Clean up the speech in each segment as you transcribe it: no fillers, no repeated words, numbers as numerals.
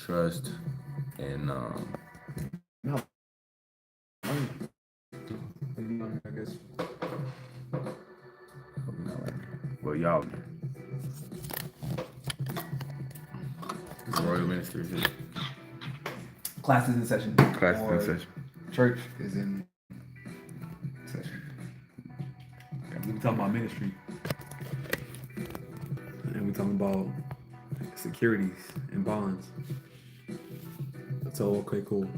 trust, and No, I guess well, y'all, Royal Ministries is class is in session class in or session. church is in session. We talking about ministry and we talking about securities and bonds. So okay, cool.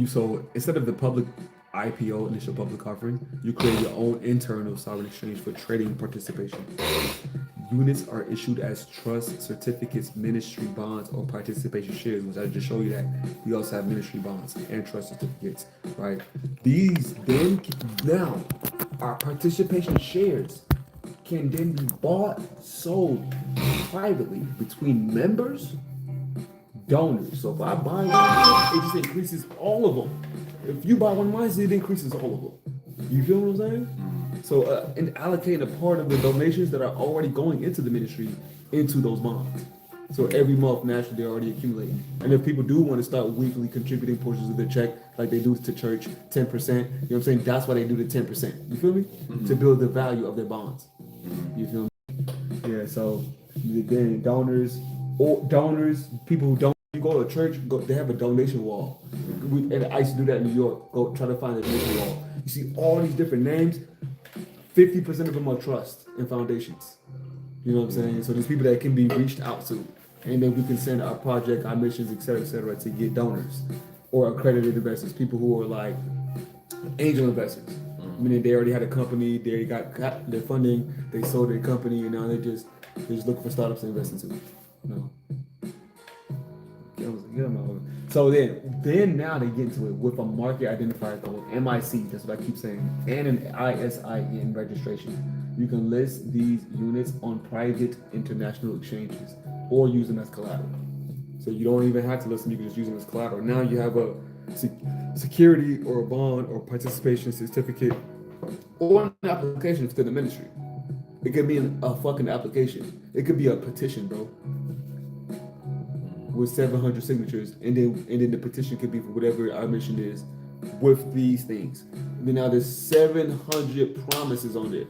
So instead of the public IPO, initial public offering, you create your own internal sovereign exchange for trading participation. Units are issued as trust certificates, ministry bonds, or participation shares, which I just showed you that we also have ministry bonds and trust certificates, right? These then now our participation shares can then be bought, sold privately between members, donors. So if I buy one, it just increases all of them. If you buy one of mine, it increases all of them. You feel what I'm saying? So and allocating a part of the donations that are already going into the ministry into those bonds. So every month, naturally, they're already accumulating. And if people do want to start weekly contributing portions of their check, like they do to church, 10%, you know what I'm saying? That's why they do the 10%. You feel me? To build the value of their bonds. You feel me? Yeah, so then donors, people who don't. You go to a church, they have a donation wall. And I used to do that in New York. Go try to find a donation wall. You see all these different names. 50% of them are trusts and foundations. You know what I'm saying? So there's people that can be reached out to, and then we can send our project, our missions, et cetera, to get donors or accredited investors, people who are like angel investors. Meaning they already had a company, they got their funding, they sold their company, and now they just looking for startups to invest into. You know. So then now they get into it with a market identifier code, MIC. That's what I keep saying, and an ISIN registration. You can list these units on private international exchanges or use them as collateral. So you don't even have to list them; you can just use them as collateral. Now you have a security or a bond or participation certificate or an application to the ministry. It could be a fucking application. It could be a petition, bro, with 700 signatures, and then the petition could be for whatever our mission is, with these things. And then now there's 700 promises on it.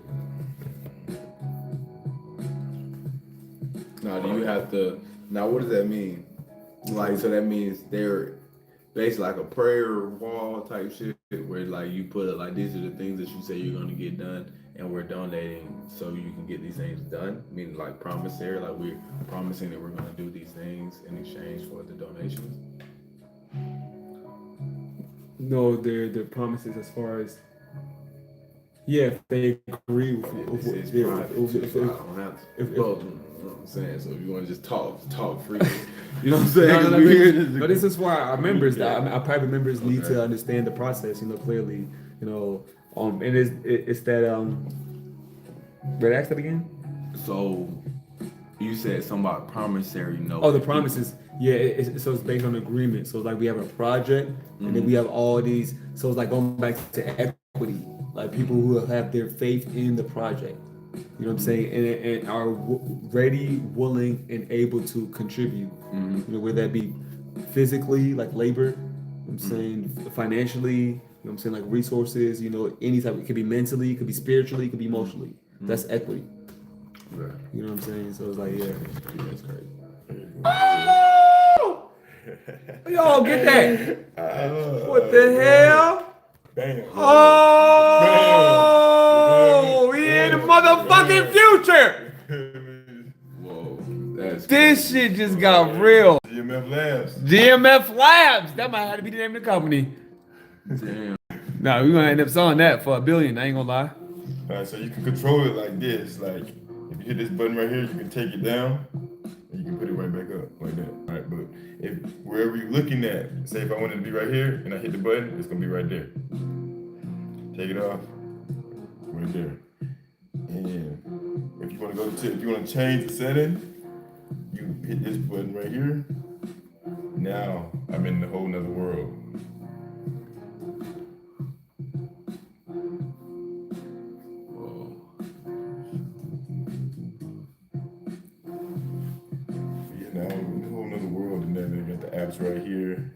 Now, do you have to? Now, what does that mean? Like, so that means they're basically like a prayer wall type shit, where like you put it like these are the things that you say you're gonna get done, and we're donating so you can get these things done. Meaning like promissory, like we're promising that we're gonna do these things in exchange for the donations. No, they're promises as far as, yeah, if they agree with you. This is Yeah, private too, so I don't have to. if Well, you know what I'm saying. So if you want to just talk free. You know what I'm saying? no, no, 'Cause no, we here but this is why our members, yeah. our private members, need Okay. to understand the process. Clearly. And it's that Wait, ask that again. So you said something about promissory note. Oh, the promises. Yeah, so it's based on agreement. So it's like we have a project, and then we have all these. So it's like going back to equity, like people who have their faith in the project. You know what I'm saying, and are ready, willing, and able to contribute. Whether that be physically, like labor. I'm saying financially. What I'm saying, like resources. Any type. It could be mentally, it could be spiritually, it could be emotionally. That's equity. Right. You know what I'm saying? So it's like, yeah, that's crazy. Y'all get that? What the hell? Bam. Oh, we in the motherfucking future. Whoa, that's This shit just got real. GMF Labs. GMF Labs. That might have to be the name of the company. damn. Nah, we're gonna end up selling that for $1 billion. I ain't gonna lie. Alright, so you can control it like this. Like, if you hit this button right here, you can take it down, and you can put it right back up, like that. Alright, but if wherever you're looking at, say if I wanted to be right here, and I hit the button, it's gonna be right there. Take it off, right there. And if you want to change the setting, you hit this button right here. Now I'm in a whole nother world. Whoa. Yeah, now I'm in a whole nother world, and then they got the pipes right here.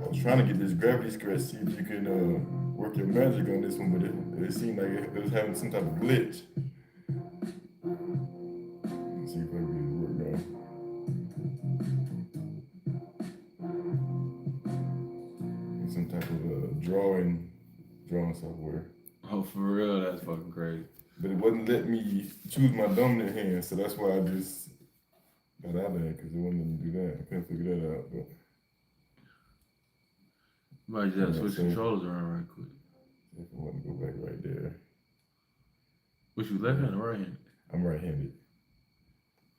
I was trying to get this gravity scratch, see if you can work your magic on this one, but it seemed like it was having some type of glitch. Let's see if I can get it to work now. Some type of drawing software. Oh, for real? That's fucking crazy. But it wasn't letting me choose my dominant hand, so that's why I just got out of there, because it wouldn't let me do that. I couldn't figure that out. But Might just Yeah, switch so- controllers around right quick. if I want to go back right there, Which you left hand or right hand? I'm right-handed.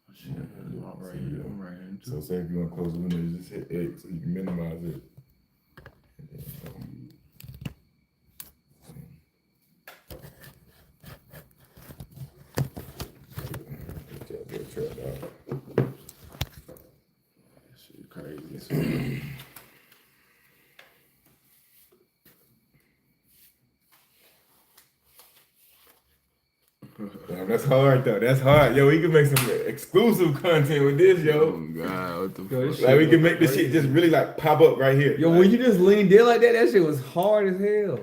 Oh, shit, I'm right hand. I'm right hand too. So say if you want to close the window, you just hit X so you can minimize it. And then, try it out. That shit crazy. Damn, that's hard though. That's hard. Yo, we can make some exclusive content with this, Oh yo. God, what the Yo, fuck? this Like we can make this shit just really like pop up right here. Yo, Like, when you just leaned in like that, that shit was hard as hell.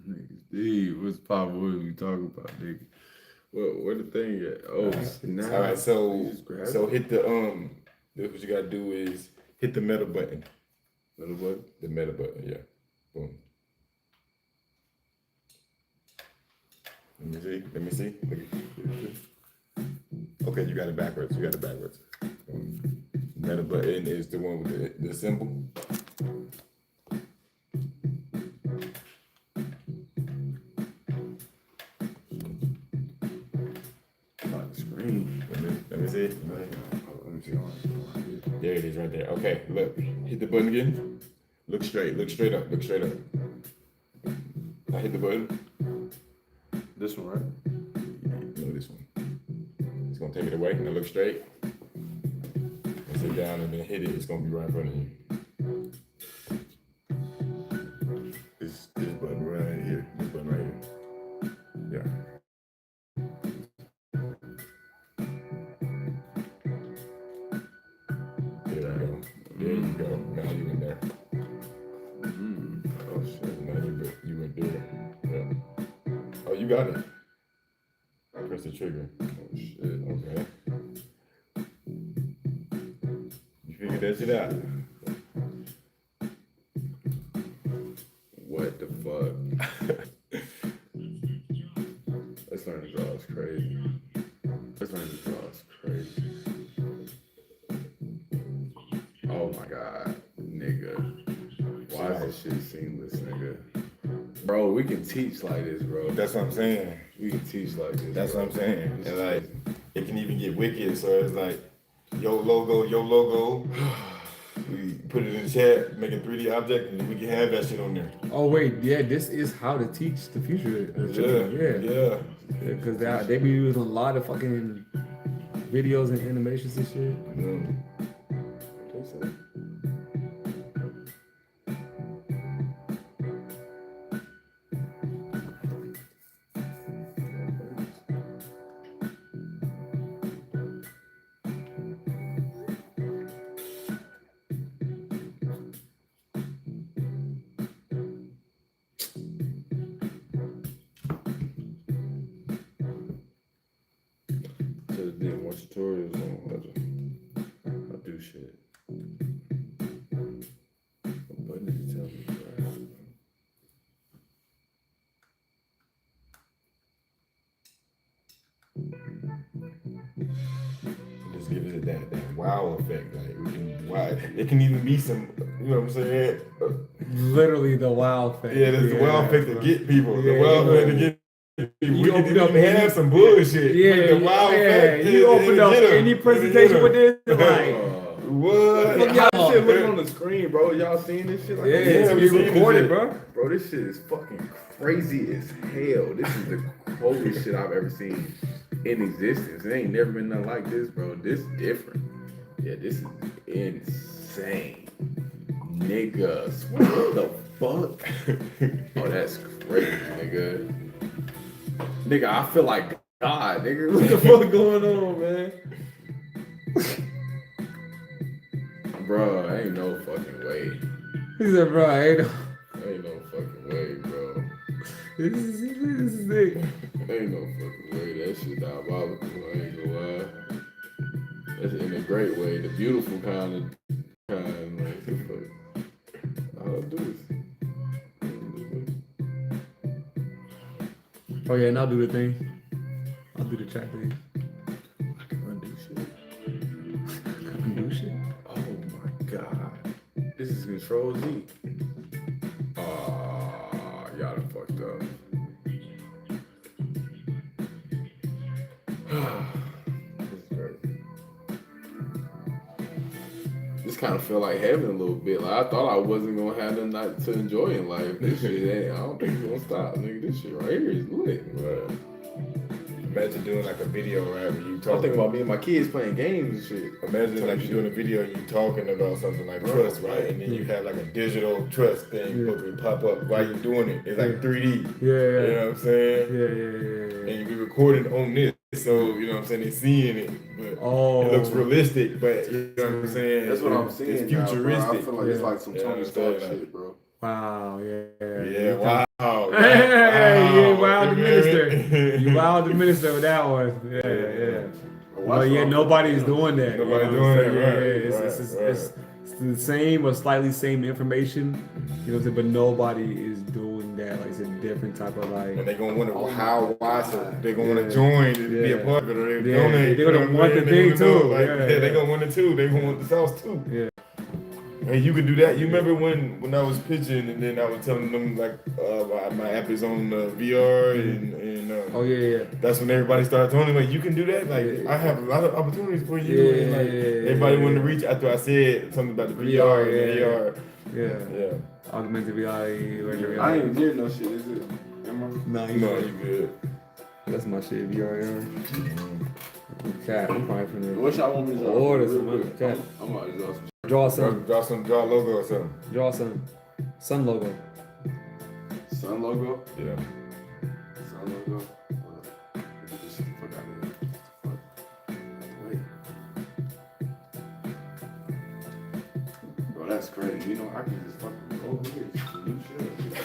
Niggas deep. What's poppin'? What we talking about, nigga? What the thing at? Oh, now. all right, You just grab so it. hit the what you gotta do is hit the meta button. Little boy. The meta button, yeah. Boom. Let me see. Look at- Okay, you got it backwards. Meta button is the one with the symbol. Lock the screen. Let me see. Let me see. There it is right there. Okay, look. Hit the button again. Look straight up. Now hit the button. This one, right? No, this one. It's gonna take it away. Now look straight. And sit down and then hit it. It's gonna be right in front of you. This button right here. This button right here. Yeah. There you go. Now you in there. Oh shit. Now you went there. Yeah. Oh, you got it. Press the trigger. Oh shit. Okay. You figured that shit out. What the fuck? Let's learn to draw is crazy. Oh my god, nigga. Why is this shit seamless, nigga? Bro, we can teach like this, bro. That's what I'm saying. We can teach like this. That's bro. what I'm saying. This And is like, crazy. it can even get wicked. So it's like, your logo. We put it in the chat, make a 3D object, and we can have that shit on there. Oh wait, yeah, this is how to teach the future. Yeah. Because they be using a lot of fucking videos and animations and shit. Just did more tutorials on how to do shit. What button did you tell me to press? Just give it that wow effect. Like, we can, wow. It can even be some, you know what I'm saying? Literally the wow effect. Yeah, there's the wow effect to get people. The Yeah, wow yeah. effect to get people. You We can open up even have any- some bullshit. Yeah, but the wow effect. you open up any presentation with this, like, What? Look, Yeah. how this shit looking on the screen, bro. Y'all seeing this shit? Like, yeah, Yeah, it's we being seen this recorded, shit. bro. Bro, this shit is fucking crazy as hell. This is the coolest shit I've ever seen in existence. It ain't never been nothing like this, bro. This different. Yeah, this is insane. Niggas, what the fuck? Oh, that's crazy, nigga. Nigga, I feel like God, nigga. What the fuck going on, man? Bro, ain't no fucking way. He said, bro, Ain't no fucking way, bro. this is it. Ain't no fucking way. That shit diabolical. I ain't gonna lie. That's in a great way. The beautiful kind. Like, the fuck. All I do is. Oh yeah, and I'll do the thing. I'll do the chat thing. I can undo shit. Undo shit. Oh my god. This is Control Z. Y'all done fucked up. This is great. This kind of feel like heaven a little bit. Like I thought I wasn't gonna have nothing not to enjoy in life. This shit ain't. I don't think it's gonna stop, nigga. This shit right here is lit. Right. Imagine doing like a video, right? Where you I'm talking thinking about me and my kids playing games and shit. Imagine like you doing a video and you talking about something like trust, right? And then you have like a digital trust thing will pop up while you're doing it. It's like 3D. Yeah. You know what I'm saying? Yeah. And you be recording on this, so you know what I'm saying, they're seeing it. But it looks realistic, but you know what I'm saying? That's what I'm saying. It's now, futuristic. bro. I feel like it's like some Tony Stark like- shit, bro. Wow, Yeah, wow. Hey, you wild the minister. You wild the minister with that one. Yeah. Well, yeah, nobody's doing that. Nobody's you know doing what I'm that, saying? right, It's the same or slightly same information, you know what I'm saying? But nobody is doing that. Like it's a different type of like. And they're gonna wonder why, so they're gonna want to join and be a part of it, or they Yeah, donate. they're gonna want the thing too. Like, Yeah. they're gonna want it too. They gonna want the sauce too. Yeah. And you could do that. You remember when I was pitching and then I was telling them like my app is on VR and Oh yeah. that's when everybody started telling me like you can do that. Like I have a lot of opportunities for you. And, like everybody wanted to reach after I said something about the VR and AR. Yeah. Augmented reality. I ain't hear no shit, is it? Am I? No, No, you good. That's my shit. VR. Cat. I'm probably finna What y'all want me to draw? order Real some quick. cat. I'm about to draw some. Draw some. Draw a logo or something. Draw some. Sun logo. Sun logo? Yeah. Sun logo? Get this shit the fuck out of here. Fuck. Wait. Bro, that's crazy. You know, I can just fucking go over here.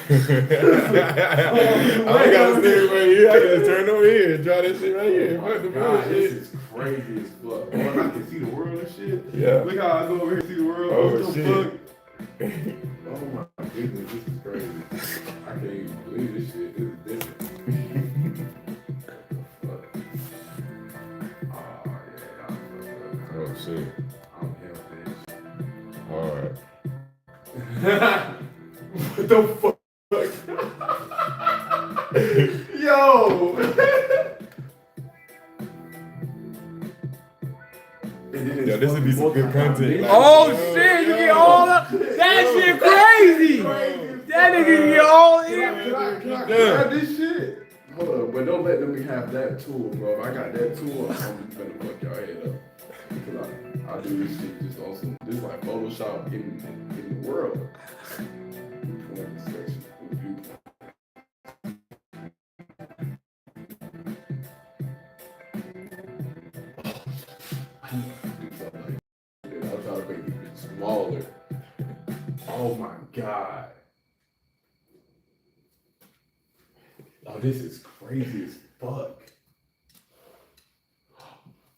You I gotta stay right here. I gotta turn over here and draw this shit right here. Oh Fuck the my God, this bullshit. is crazy as fuck. Oh, and I can see the world and shit. Yeah. Look how I go over here and see the world. Oh, What the shit. fuck? Oh my goodness, this is crazy. I can't even believe this shit. This is different. What the fuck? Oh yeah, I'm fucked up. Oh shit. I'm hell, bitch. Alright. What the fuck? Yo! Yeah, this would be some good content. Like, Oh shit! You get all up. That shit crazy. That nigga get all in. Can I grab this shit? Hold up, but don't let them have that tool, bro. If I got that tool, I'm gonna fuck y'all head up. Cause I do this shit just on some, this is like Photoshop in the world. Viewpoint section, viewpoint. I'll try to make it smaller. Oh my god. Oh, this is crazy as fuck.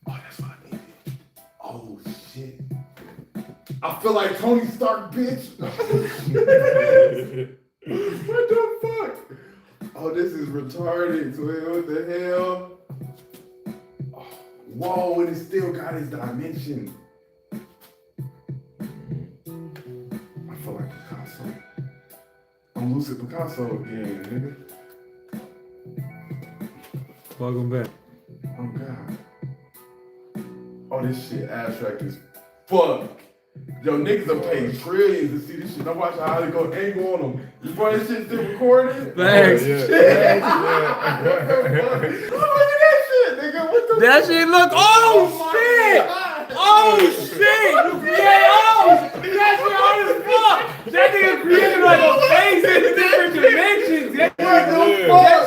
Oh, that's what I needed. Oh shit. I feel like Tony Stark, bitch. What the fuck? Oh, this is retarded. So what the hell? Oh, whoa, and it still got his dimension. I feel like Picasso. I'm Lucid Picasso again, nigga. Welcome back. Oh god. Oh, this shit abstract as fuck. Yo, niggas done paid trillions to see this shit. I'm watching how they go angle on them. You find this shit still recorded? Thanks. Yeah. Shit. What the fuck? Look at that shit, nigga. What the That fuck? shit look. Oh shit! Oh shit! You create that shit hard as fuck. That nigga created like a face in different dimensions. That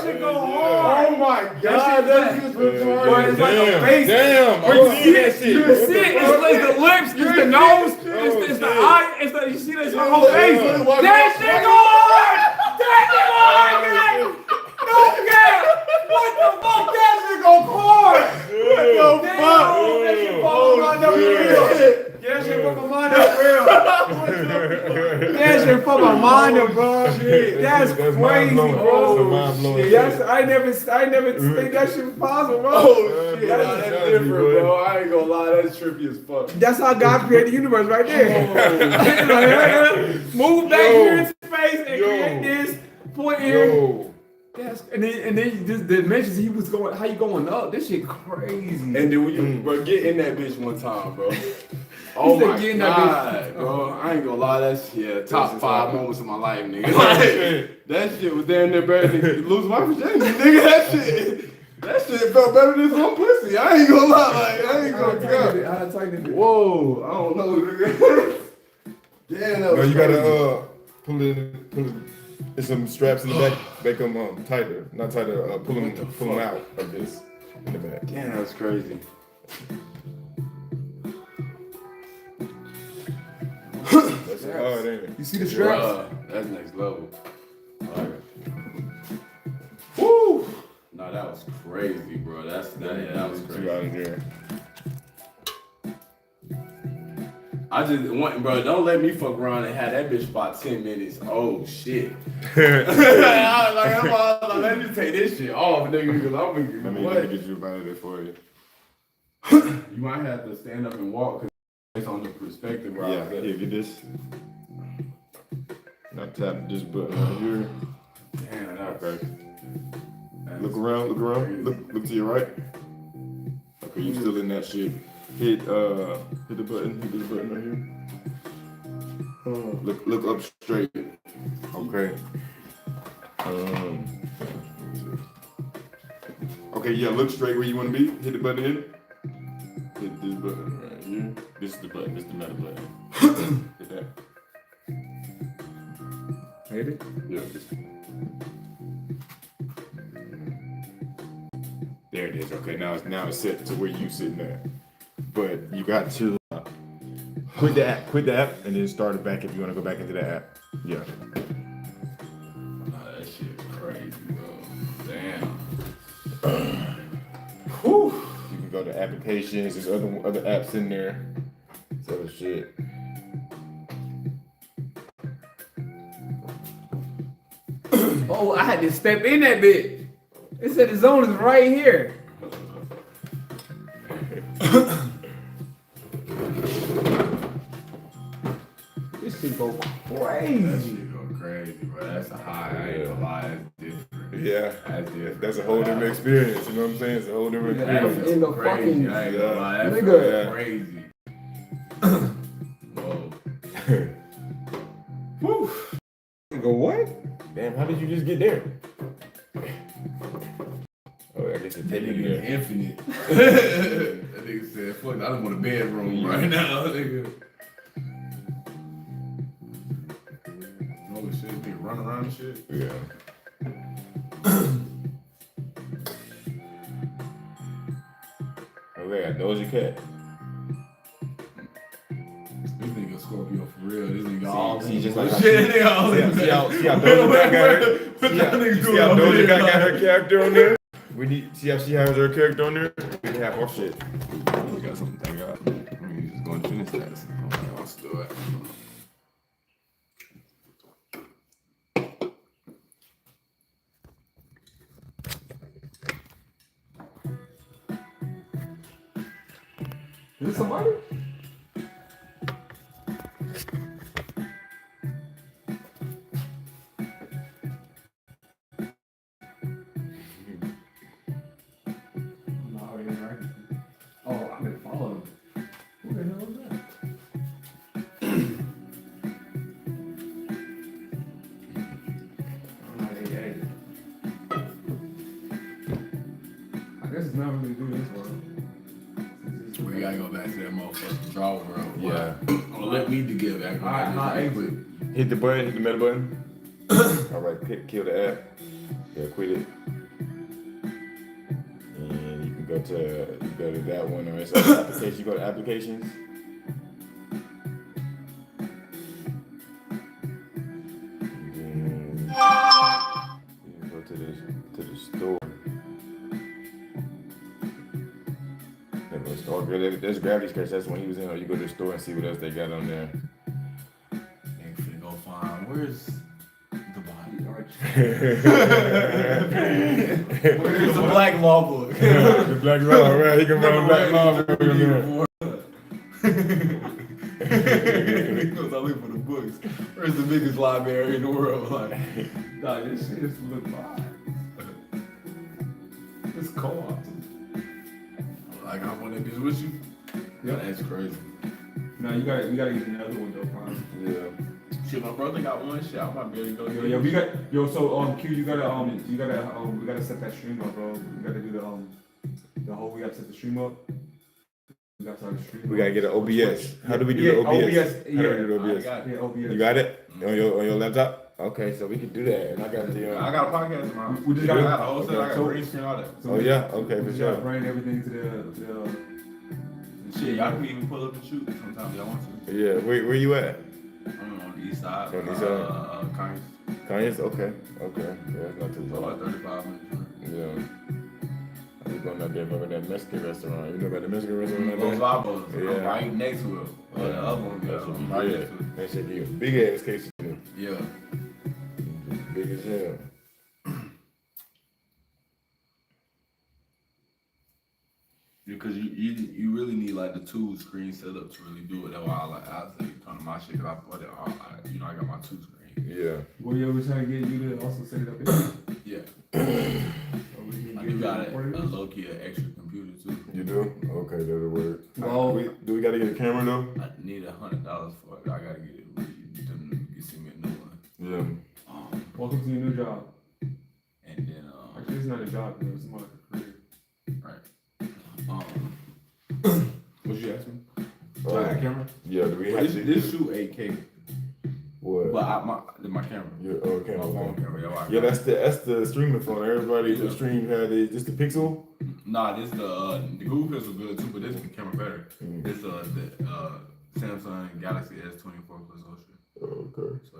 shit go hard. Oh my god, that's just retarded. Boy, it's like a face. Damn. Where you see that shit. You see it? It's the lips, it's the nose, it's the eye, it's the, you see this whole face. That shit go hard! That shit go hard, guys! No cap! What the fuck? That shit go hard! What the fuck? That shit fuck my mind up real. That shit fuck my mind up real. That shit fuck my mind up, bro. That's crazy, bro. Yes, I never think that shit was possible, bro. Oh shit, that's different, bro. I ain't gonna lie, that's trippy as fuck. That's how God created the universe right there. Move back here in space and create this point here. Yes, and then just the dimensions he was going, how you going up? This shit crazy. And then we bro, get in that bitch one time, bro. Oh my get in god, that bitch. bro. I ain't gonna lie, that's top 5 moments of my life, nigga. Like, that shit was damn near better than lose my virginity, nigga. That shit felt better than some pussy. I ain't gonna lie, like I ain't gonna How to tighten it? Whoa, I don't know, nigga. Damn, that was No, you crazy. gotta pull it. There's some straps in the back, make them tighter, not tighter. Pull them out of this in the back. Damn, that's crazy. That's hard, ain't it? You see the straps? That's next level. Alright. Woo! No, that was crazy, bro. That was Two crazy. out of there. I just want, bro, don't let me fuck around and have that bitch for about 10 minutes. Oh shit. Let me take this shit off, nigga, because I'm Let me get you about it for you. You might have to stand up and walk because it's on the perspective, right? Yeah, here, get this. Now tap this button right here. Damn, that Okay. Look around. Look to your right. Okay, you still in that shit. Hit the button. Hit this button right here. Look up straight. Okay. Okay, yeah, look straight where you want to be. Hit the button here. Hit this button right here. This is the button. This is the metal button. Hit that. Hit it? Yeah. There it is. Okay, now it's set to where you sitting there. But you got to quit the app, and then start it back if you want to go back into the app. Yeah. Oh, that shit crazy, bro. Damn. Whew. You can go to applications. There's other apps in there. This other shit. Oh, I had to step in that bit. It said the zone is right here. This shit go That crazy. shit go crazy, bro. That's a high. I ain't gonna lie. That's different. Yeah. That's different. That's a whole different experience. You know what I'm saying? It's a whole different Yeah, experience. that's in the Crazy. fucking I ain't gonna lie. That's nigga. crazy. Whoa. Whew. Go what? Damn, how did you just get there? Oh, I guess it's That taking you nigga there. infinite. That nigga said, fuck, I don't want a bedroom right now, nigga. Oh shit, nigga run around and shit. Yeah. Okay, I Doja Cat. This nigga Scorpio for real. This nigga all See, just like shit. Nigga all See how Doja Cat got her? See how Doja Cat got her character on there? We need see how she has her character on there? We can have our shit. We got something to think out. I mean, just going to finish that. Let's do it. Is it somebody? No, it ain't right. Oh, I've been following him. Who the hell is that? Hey. I guess it's not really do this one. We gotta go back to that motherfucking draw world. Yeah. Oh, let me to give back. Alright, exit. Hit the button, hit the middle button. Alright, kill the app. Yeah, quit it. And you can go to that one, or it's application. You go to applications. And you go to the store. And the store. There's Gravity Sketch. That's when he was in. Or you go to the store and see what else they got on there. Ain't finna go find. Where's the body arch? Where's the black law book? The black law, right? He can run black law book in there. Because I look for the books. Where's the biggest library in the world? Like, nah, this shit is look fine. It's co-op. I got one of these with you. Yeah, that's crazy. No, you gotta get another one though, Prime. Yeah. Shit, my brother got one. Shit, I might be able to go. Yo, we got so Q, you gotta set that stream up, bro. We gotta do the whole. We gotta set the stream up. We gotta start the stream. We gotta get an OBS. How do we do the OBS? How do we do the OBS? Yeah, OBS. You got it on your laptop? Okay, so we can do that. And I got the. I got a podcast in my house. We just I got got a whole set. I got so- green screen, all that. Oh yeah, okay, We for just sure. gotta bring everything to the Shit, y'all can even pull up and shoot sometimes y'all want to. Yeah, where you at? I'm on the east side. On the east side? Congress. Kanye's? Okay. Yeah, that's not too About far. 35 minutes. Yeah. I was going out there for that Mexican restaurant. You know about the Mexican restaurant out Los there? Labos. Yeah. I'm right next to it. The other one, That should be I'm right good. next to it. That should be a big ass case of them. Yeah. Big as hell. Because you really need like the two screen setup to really do it. That's why I say kind of my shit. Cause I put it all. I got my two screen. Yeah. Well, yeah, we're trying to get you to also set it up. Here. Yeah. So we can I get do you got to a record it. low key an extra computer too. You do? Okay, that'll work. Well, Do we gotta get a camera though? I need $100 for it. I gotta get it. You see me a new one. Yeah. welcome to your new job. And then Actually, it's not a job, though. It's more like a career. right. What you ask me? Do I got a camera? Yeah, do we Well, have this to shoot 8K. what? But my camera. Your okay, My phone phone. camera. Yeah, that's the streaming phone. Everybody the stream had it. Just the Pixel. Nah, this the Google Pixel good too, but this the camera better. This the Samsung Galaxy S24 Plus Ultra. Okay. So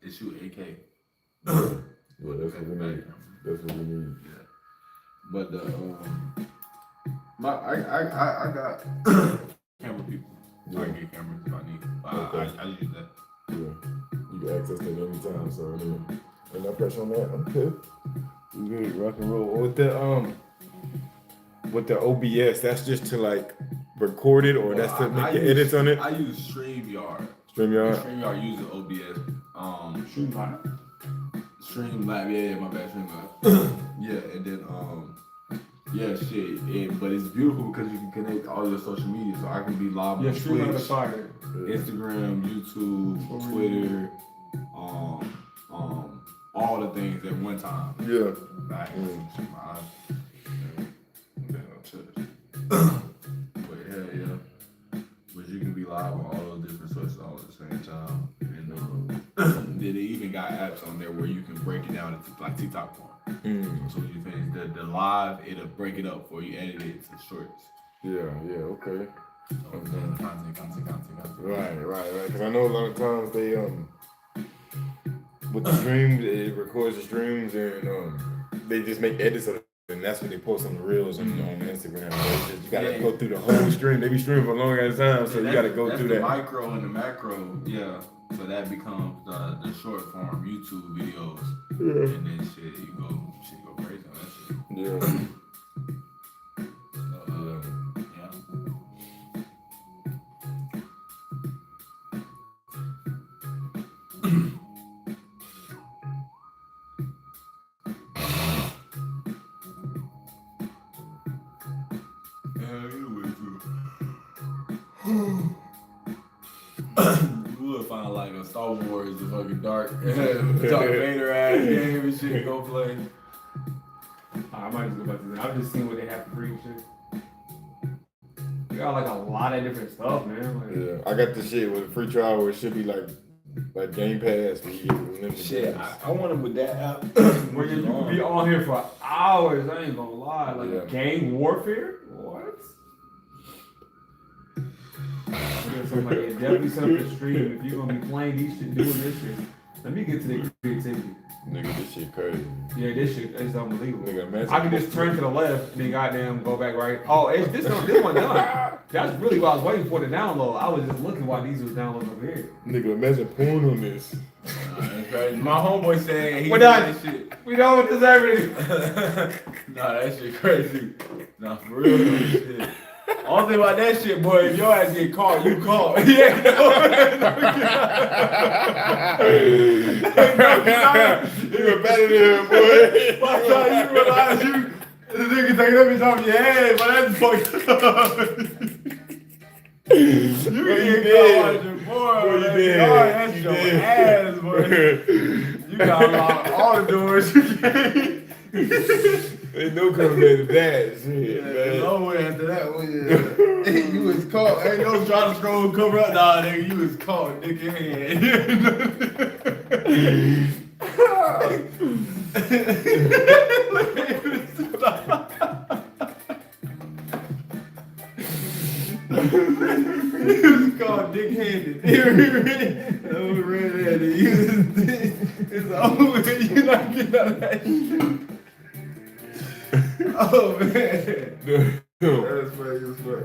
it shoot 8K. Yeah, that's what we need. That's what we need. Yeah. But the I got camera people. So I can get cameras if I need. But Okay. I use that. Yeah, you can access that anytime. So ain't no pressure on that. I'm good. We good. Rock and roll with the OBS. That's just to like record it, or that's to make the edits on it. I use StreamYard. StreamYard. StreamYard uses OBS. Streamline. Streamlab, yeah, my bad, Streamlab. Yeah, and then yeah, shit. But it's beautiful because you can connect all your social media, so I can be live Yeah, on Streamline Twitch, is fire. Instagram, YouTube, Twitter, all the things at one time. Yeah. Back, my eyes. But hell yeah. But you can be live on all those different sources all at the same time. And then they even got apps on there where you can break it down into like TikTok form. So you finish the live, it'll break it up for you, edit it to shorts. Yeah. Okay. So then content. Right. Because I know a lot of times they with the streams, it records the streams and they just make edits of it, and that's when they post on the reels on Instagram. So you gotta go through the whole stream. They be streaming for a long ass time, so you gotta go through the that. micro and the macro, yeah. So that becomes the short form YouTube videos, and then shit go crazy on that shit. Yeah. You would find like a Star Wars, the fucking dark, Darth Vader ass game and shit. Go play. I might just go back to that. I've just seen what they have for free and shit. They got like a lot of different stuff, man. Like, Yeah, I got the shit with a free trial where it should be like like Game Pass, where you get unlimited Shit, games. I want to with that app. Where you can be on here for hours. I ain't gonna lie. Like Yeah. gang warfare. What? Yeah, so like, it definitely set up the stream. If you're gonna be playing these shit, doing this shit, let me get to the creativity. Nigga, this shit crazy. Yeah, this shit is unbelievable. Nigga, imagine. I can just turn to the left and then goddamn go back right. Oh, it's this one done. That's really what I was waiting for to download. I was just looking while these was downloading over here. Nigga, imagine porn on this. That's crazy. My homeboy saying he We're did done. that shit. We done with this everything. Nah, that shit crazy. Nah, for real though, shit. Only thing about that shit, boy, if your ass get caught, you caught. Yeah, You were better than him, boy. by the time you realize the nigga taking that bitch off your head, but that's fucked up. You did. get caught, boy. Boy, you That did. yard, that's You your did. ass, boy. You got locked all the doors you can. Ain't no coming back to that shit, Yeah, man. no way after that one, yeah. You was caught. Ain't no trying to scroll and cover up. Nah, nigga, you was caught, dick in hand. You was caught dick-handed. Red-handed. It's over with. You're not getting out of that shit. Oh, man. That's funny as fuck.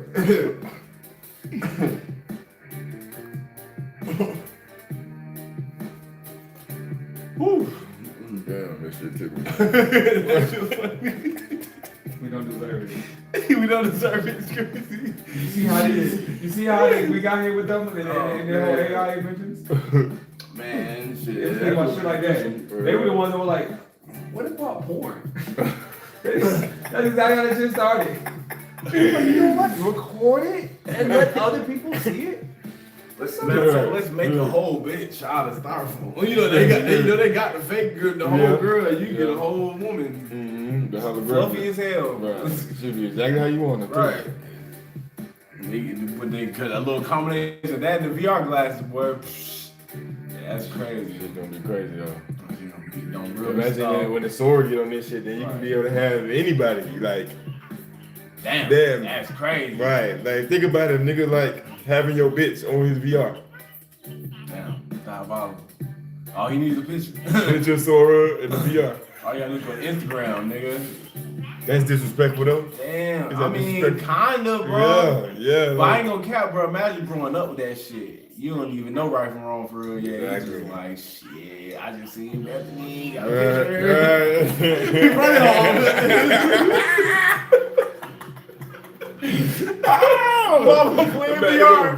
Whew. Damn, that shit took me. That's just funny. We don't deserve it. We don't deserve it. It's crazy. You see how we got here with them and their whole AI inventions? Man, shit. They think about shit like that. They were the ones that were like, what about porn? That's exactly how that shit started. You know what? Record it and let other people see it? Let's make a whole bitch out of styrofoam. Well, you know they got the fake girl, the whole Yeah. girl. You get a whole woman, Mm-hmm. The holographic. fluffy as hell. Right. Should be exactly how you want it. Right. But they cut a little combination of that and the VR glasses, boy. Psh, yeah, that's crazy. It's gonna be crazy though. Don't really Imagine stop. that when the sword get on this shit, then you can be able to have anybody. Like, Damn, Damn. that's crazy. right. Like, think about it, nigga, like having your bitch on his VR. Damn, diabolical. All he needs is a picture. Picture Sora in the VR. All you gotta look on Instagram, nigga. That's disrespectful though. Damn, Is I that mean, disrespectful? kinda, bro. Yeah. But I ain't gonna cap, bro. Imagine growing up with that shit. You don't even know right from wrong for real. Yeah, Exactly. you just like, shit, I just seen Bethany. Got a Right. picture. Running Mama playing VR.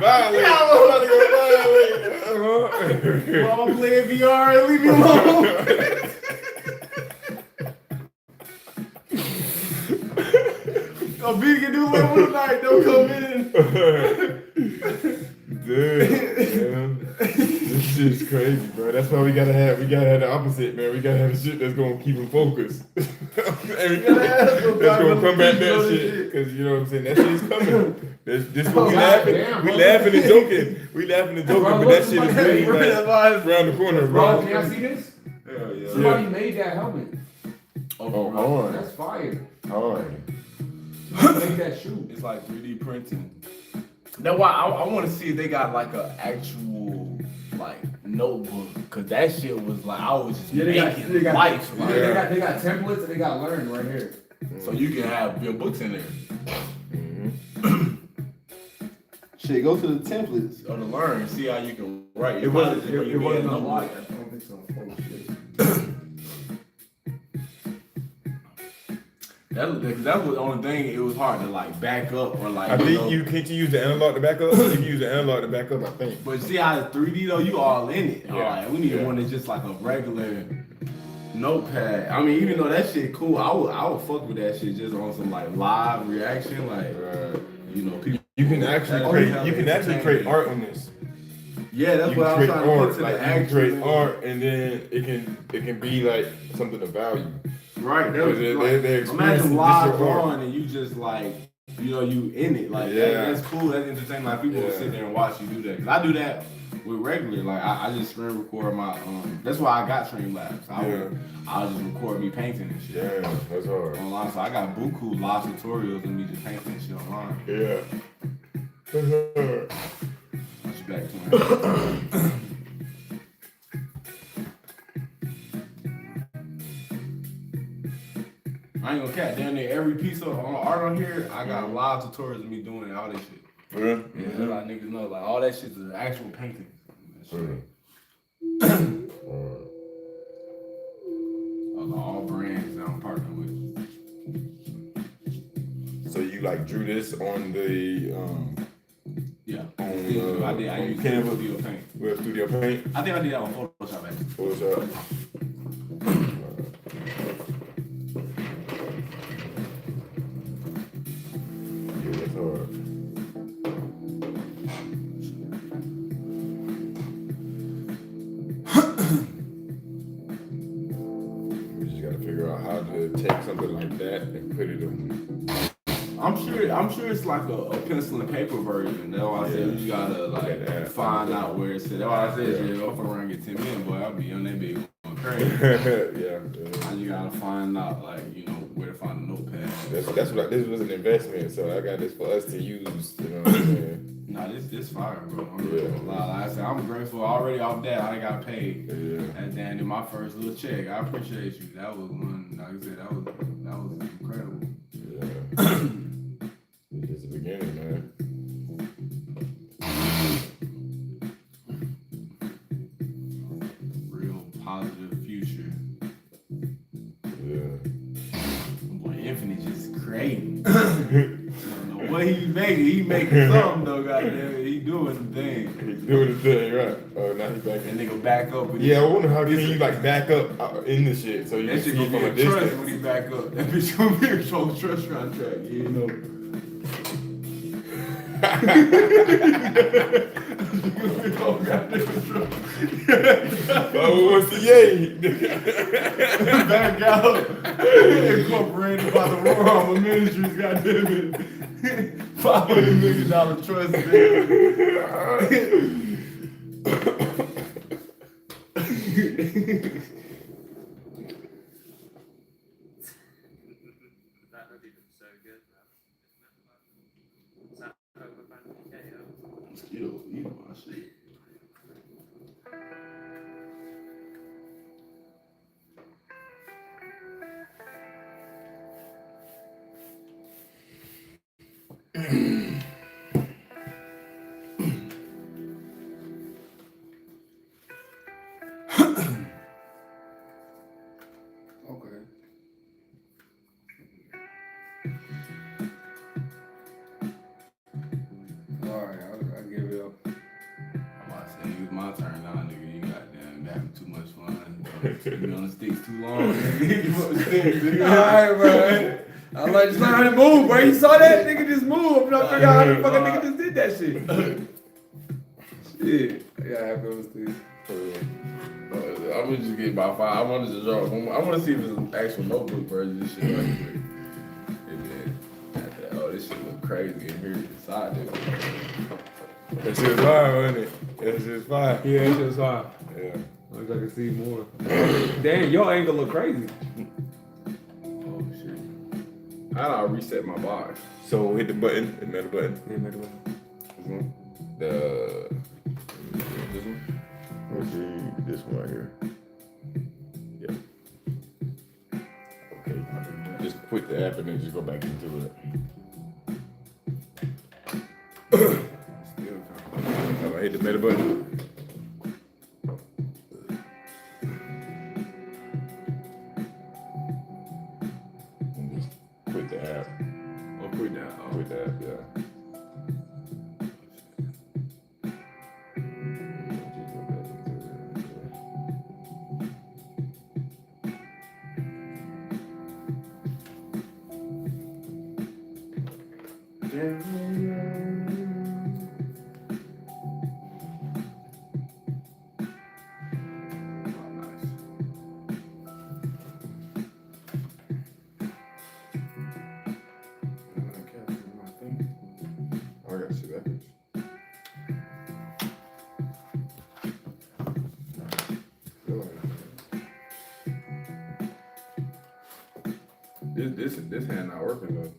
Mama playing VR and leave me alone. Oh, B can do level tonight. Don't come in. Dude, man. This shit's crazy, bro. That's why we gotta have the opposite, man. We gotta have the shit that's gonna keep him focused. And that's gonna combat that shit. Cause you know what I'm saying? That shit's coming. This what we laughing. damn, We bro. laughing and joking. We laughing and joking, Bro, but that look, shit is somebody- really like around the corner, Bro, bro. can I see this? Hell yeah. Somebody made that helmet. Oh, hard. That's fire. Hard. Somebody made that shoe. It's like 3D printing. That's why I want to see if they got like a actual like notebook, cause that shit was like I was just making life. Like, They got templates and they got learn right here. so you can have your books in there Shit, go to the templates. or to learn, see how you can write. It wasn't unlocked. I don't think so. Oh, shit. That was the only thing. It was hard to like back up or like. I know. think you can't use the analog to back up. You can use the analog to back up, I think. But see how it's 3D though, you all in it. Yeah. All right, we need Yeah. one that's just like a regular notepad. I mean, even though that shit cool, I would fuck with that shit just on some like live reaction, like you know, people. You can actually create art on this. Yeah, that's You what I was can trying create to art, get to like the you can actual. create art, and then it can be like something of value. Right, that was They're like, experiencing imagine this live your art. drawing and you just like, you know, you in it. Like, Yeah. that's cool, that's entertaining. Like, people will Yeah. sit there and watch you do that. Cause I do that with regular. Like I just screen record my That's why I got Streamlabs. I'll just record me painting and shit. Yeah, that's hard. Online, so I got buku live tutorials and me just painting and shit online. Yeah. That's hard. I'll you back to I ain't gonna cat down there. Every piece of art on here, I got live tutorials of me doing all that shit. Yeah. Yeah, that's like niggas know, like all that shit's an actual painting. All brands that I'm partnering with. So you like drew this on the Yeah. on I used Canva? Studio Paint. With Studio Paint? I think I did that on Photoshop actually. Photoshop. Yeah, that's hard. We just gotta figure out how to take something like that and put it on. I'm sure it's like a pencil and paper version. That's why I said you gotta like find out where it's at. That's why I said if I fuck around and get 10 million, boy, I'll be on that big going crazy. Yeah. Now you gotta find out where to find a notepad. That's what this was an investment, so I got this for us to use. You know what I'm saying? Nah, this fire, bro. Like I said, I'm grateful already off that. I got paid. Yeah. At the end of my first little check. I appreciate you. That was one. Like I said, that was incredible. Yeah. It's just the beginning, man. Real positive future. Yeah. Boy, Infinite just creating. I don't know what he making. He making something though, goddamn it. He doing the thing. He's doing the thing, right? Oh, now he's back That in. nigga back up with Yeah, I wonder how can you like back up in the shit so you that can shit see gonna from a be a trust distance. when he back up. That bitch gonna be a control trust contract. You know. Oh, what's the yay? Back out. Incorporated by the Royal Armor Ministries, goddamn it. $500 million trust, man. Still eating my shit. Okay. Alright, I'll give it up. I'm about to say, it's my turn now, nigga. You goddamn having too much fun. You be on the sticks too long, nigga. You on the sticks, nigga. Alright, bro. I like just learn how to move, bro. You saw that nigga just move. I'm trying to figure out how the fucking nigga just did that shit. Shit. I gotta have those things. I'm gonna just get about 5. I wanted to draw. I want to see if it's an actual notebook version of this shit right quick. And then, after that, oh, this shit look crazy in here inside this. That shit's fire, wasn't it? That shit's fire. Yeah, that shit was fire. Yeah. I wish I could see more. Damn, your angle look crazy. Oh shit! How do I reset my box? So hit the button, another button. Yeah, make it work. This one? Let's see this one right here. Yeah. Okay. Just quit the app and then just go back into it. Still I hit the middle button. And just quit the app. Oh, quit that. Oh. Quit the app, yeah. This hand not working though.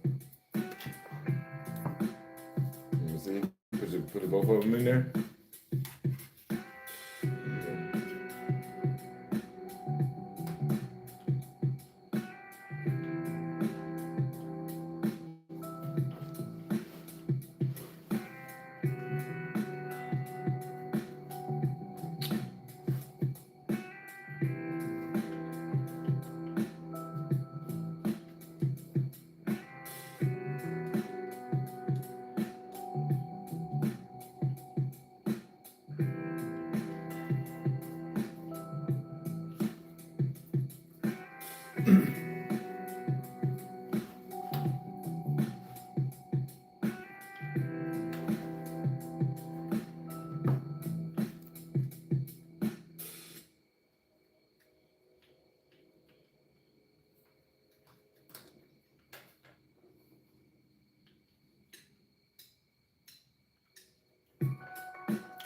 You see? Put both of them in there.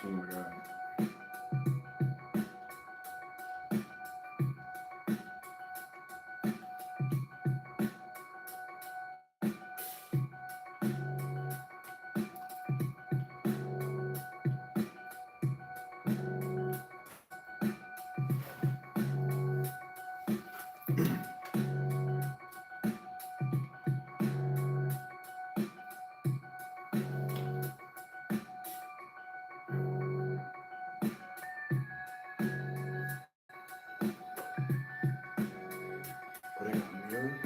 Oh my god. Put it on mirror.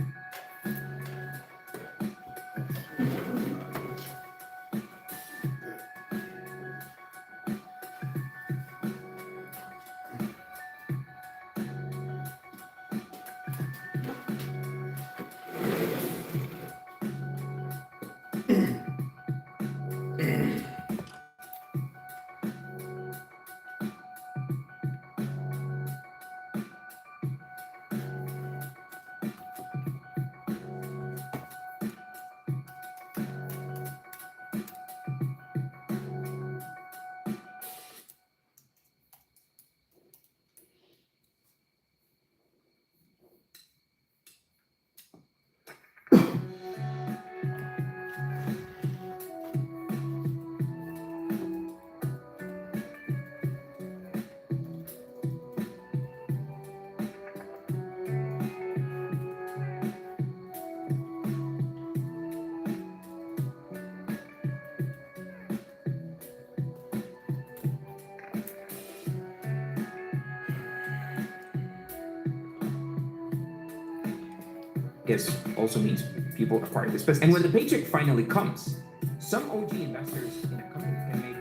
Guess also means people are part of this business. And when the paycheck finally comes, some OG investors in a company can make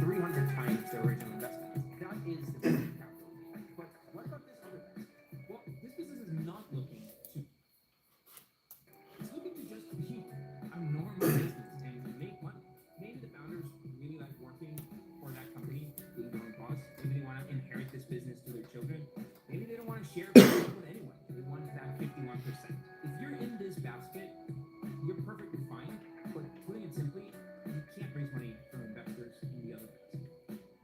300 times their original investment. That is the venture capital. But what about this other business? Well, this business is not looking to. It's looking to just be a normal business and make money. Maybe the founders really like working for that company, being their own boss. Maybe they want to inherit this business to their children. Maybe they don't want to share it with anyone. They want that 51%. If you're in this basket, you're perfectly fine. But putting it simply, you can't raise money from investors in the other basket.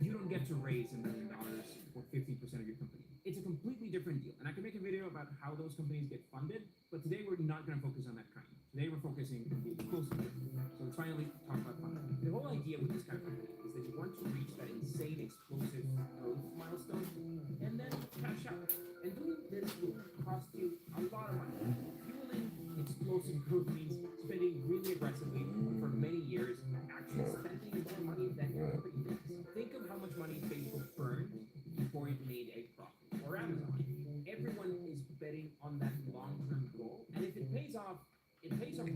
You don't get to raise $1 million or 15% of your company. It's a completely different deal. And I can make a video about how those companies get funded, but today we're not going to focus on that kind. Today we're focusing on the explosive. So let's finally talk about funding. The whole idea with this kind of company is that you want to reach that insane explosive growth milestone and then cash out. And doing this will cost you a lot of money. Fueling explosive growth means spending really aggressively for many years, actually spending more money than your company makes. Think of how much money Facebook burned before it made a profit, or Amazon. Everyone is betting on that long-term goal, and if it pays off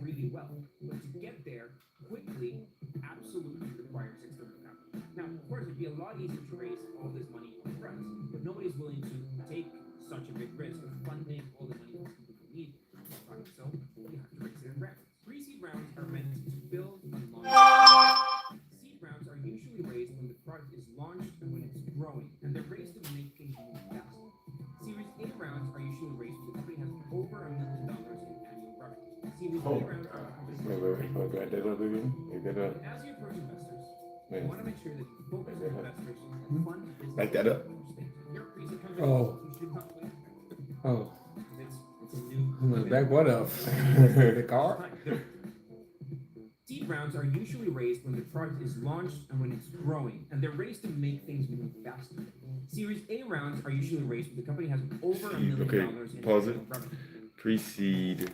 really well. But to get there quickly absolutely requires external capital. Now, of course, it'd be a lot easier to raise all this money up front, but nobody's willing to take such a big risk of funding all the money that people need. So you have to raise it in rounds. Pre-seed rounds are meant to build and launch. Seed rounds are usually raised when the product is launched and when it's growing, and they're raised to make things move fast. Series A rounds are usually raised when the company has over $1 million in annual revenue. Series B rounds are the company's as you approach investors, you want to make sure that you focus on investors and fund business. Back that up. Your pre-seed company, Oh. you should not wait. Oh. It's to new. I'm like, back what up? The car? Seed rounds are usually raised when the product is launched and when it's growing, and they're raised to make things move faster. Series A rounds are usually raised when the company has over $1 million Okay, in pause annual it. revenue. Pre-seed.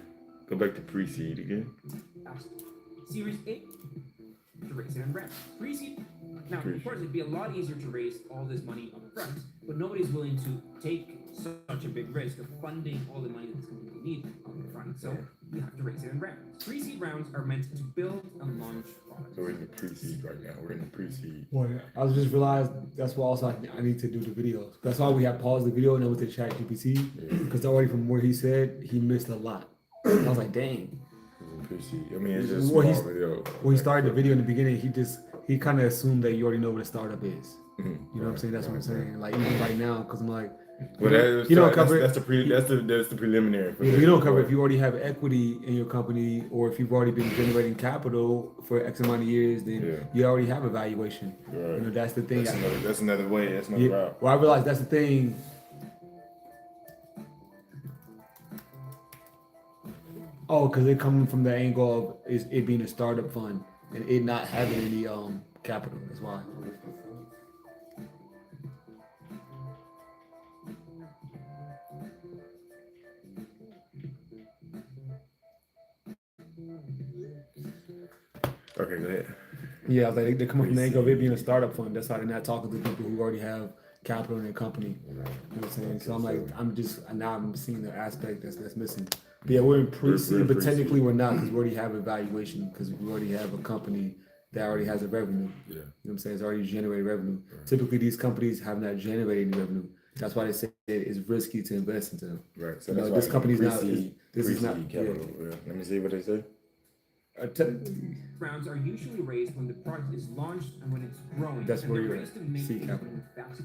Go back to pre-seed again. Faster. Series A to raise it in rounds. Pre-seed. Now, of course, it'd be a lot easier to raise all this money up front, but nobody's willing to take such a big risk of funding all the money that this company will need up front. So you have to raise it in rounds. Pre-seed rounds are meant to build and launch products. So we're in the pre-seed right now. We're in the pre-seed. Well, I just realized that's why also I need to do the videos. That's why we have paused the video and then with the chat GPT, because already from where he said, he missed a lot. I was like, dang. We're in pre-seed. I mean, it's just Well, small he's- video. When he started the video in the beginning, he kind of assumed that you already know what a startup is. Mhm. You know what I'm saying? That's what I'm saying. Like even right now, because I'm like, Well, you don't cover it. that's the preliminary. For Yeah, this. you don't cover if you already have equity in your company or if you've already been generating capital for X amount of years, then Yeah. you already have a valuation. Right. You know, that's the thing. That's another way. That's another Yeah, route. well, I realized that's the thing. Oh, because it coming from the angle of it being a startup fund and it not having any capital. That's why. Okay, go ahead. Yeah, I was like, they're coming from the angle of it being a startup fund. That's why they're not talking to people who already have capital in their company. You know what I'm saying? So I'm like, now I'm seeing the aspect that's missing. But yeah, we're in pre-seed, but pre-seed. technically we're not because we already have a valuation because we already have a company that already has a revenue. Yeah. You know what I'm saying? It's already generated revenue. Typically, these companies have not generated any revenue. That's why they say it's risky to invest into them. Right. So You know, that's this why company's not- pre-seed- this is not- pre-seed capital. Yeah. Let me see what they say. Rounds are usually raised when the product is launched and when it's growing. That's and where they're you're raised at. to make Seed things capital. move faster.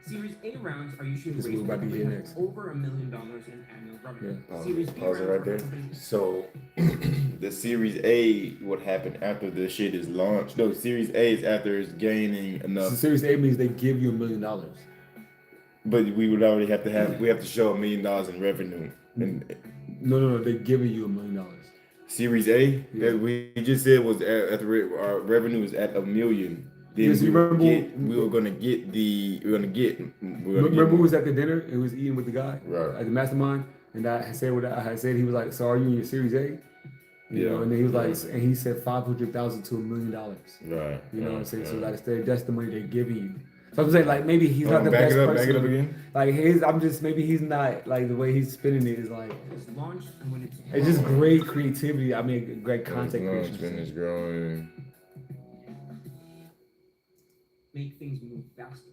Series A rounds are usually This is raised what when we're the about to company get has next. over $1 million in annual revenue. Pause Series it. B Pause it rounds right are there. for companies- So the Series A, what happened after the shit is launched? No, Series A is after it's gaining So enough. Series A means they give you $1 million. But we would already have to show $1 million in revenue. And No, they're giving you $1 million. Series A, Yeah. that we just said was our revenue is at $1 million. Then Yes, you remember- we're gonna get. Remember who was at the dinner and was eating with the guy Right. at the mastermind, and I had said what I had said. He was like, "So are you in your Series A?" You know, Yeah. and then he was like, Yeah. and he said $500,000 to $1 million. Right. You know what I'm saying? So right. that's the money they're giving you. So I'm saying like maybe he's not the back best it up, person. back it up again. Like maybe he's not like the way he's spinning it is like It's launched and when it's it's just growing. great creativity. I mean, great content Launch, creation. finish growing. Make things move faster.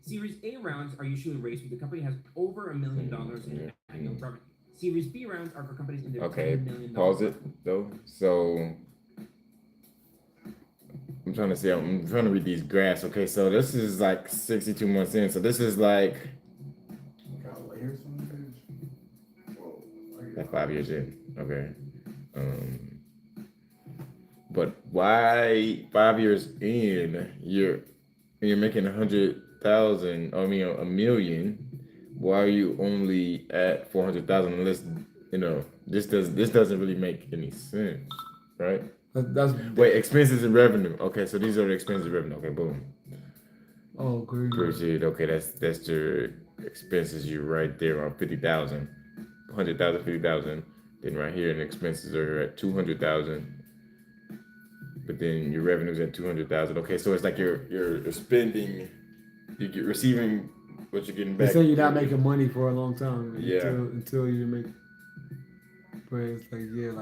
Series A rounds are usually raised when the company has over $1 million in annual revenue. Series B rounds are for companies in the Okay, $10 million. pause it though. So I'm trying to read these graphs. Okay, so this is like 62 months in. So this is like 5 years in. Okay. But why 5 years in you're making 100,000? I mean $1 million. Why are you only at 400,000? Unless this doesn't really make any sense, right? That's Wait, expenses and revenue. Okay, so these are the expenses and revenue. Okay, boom. oh great. Proceed. Okay, that's your expenses. You right there on 50,000, 100,000, 50,000. Then right here, and expenses are at 200,000. But then your revenue's at 200,000. Okay, so it's like you're spending, you're receiving what you're getting They back. say you're not making money for a long time. Yeah. Until you make. But it's like yeah.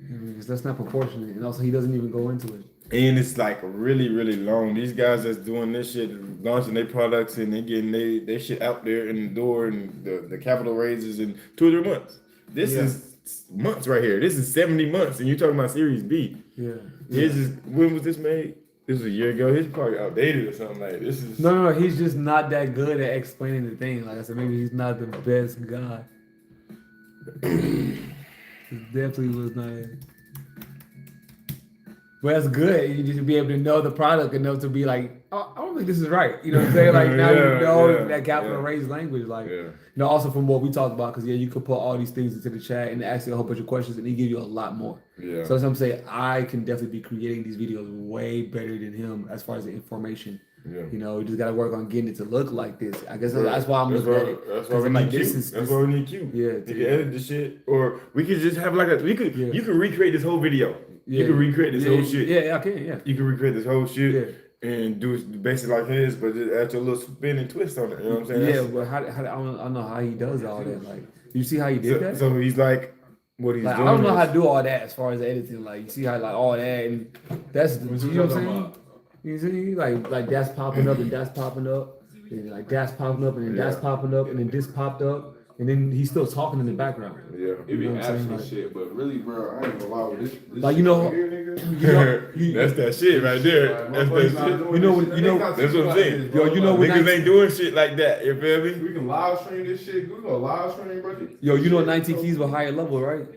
I mean, 'cause that's not proportionate, and also he doesn't even go into it. And it's like really, really long. These guys that's doing this shit, launching their products and they getting their shit out there in the door and the capital raises in 2 or 3 months. This Yeah. is months right here. This is 70 months, and you're talking about Series B. Yeah. This is when was this made? This was a year ago. It's probably outdated or something like this. Is No. He's just not that good at explaining the thing. Like I said, maybe he's not the best guy. He definitely was not. But that's good. You just be able to know the product enough to be like, oh, I don't think this is right. You know what I'm saying? Like now Yeah, you know yeah, that capital yeah. raised language. Like, Yeah. you know, also from what we talked about, because yeah, you could put all these things into the chat and ask you a whole bunch of questions, and he give you a lot more. Yeah. So some say I can definitely be creating these videos way better than him as far as the information. Yeah. You know, you just gotta work on getting it to look like this. I guess Right. that's why I'm looking at it. That's why 'Cause we I'm need like, this Q. is That's this, why we need Q. yeah, You to- can edit the shit, or we could just have like you could Yeah. you can recreate this whole video. yeah, You can recreate this yeah, whole shit. Yeah, I can. Yeah, You can recreate this whole shit yeah. and do it basically like his, but just add your little spin and twist on it. You know what I'm saying? Yeah, That's- but I don't know how he does all that. Like, you see how he did that? So he's like, what he's Like, doing. I don't know how is- to do all that as far as editing. Like, you see how like all that, and that's you know what I'm saying? You see, like that's popping up and that's popping up, and like that's popping up and then that's Yeah. popping up and then this popped up, and then he's still talking in the background. Yeah. It be You know what I'm saying? absent Like- shit, but really, bro, I ain't gonna lie with this. Like, you know- shit here, nigga. You know, you, That's that shit right there. Like, That's motherfuckers that not shit. doing You know this what- shit. you know- They not That's what I'm like saying. this, Yo, bro. you know what- Niggas ain't doing shit like that. You feel me? We can live stream this shit. We gonna live stream, bro. yo, you know 19 keys were higher level, right?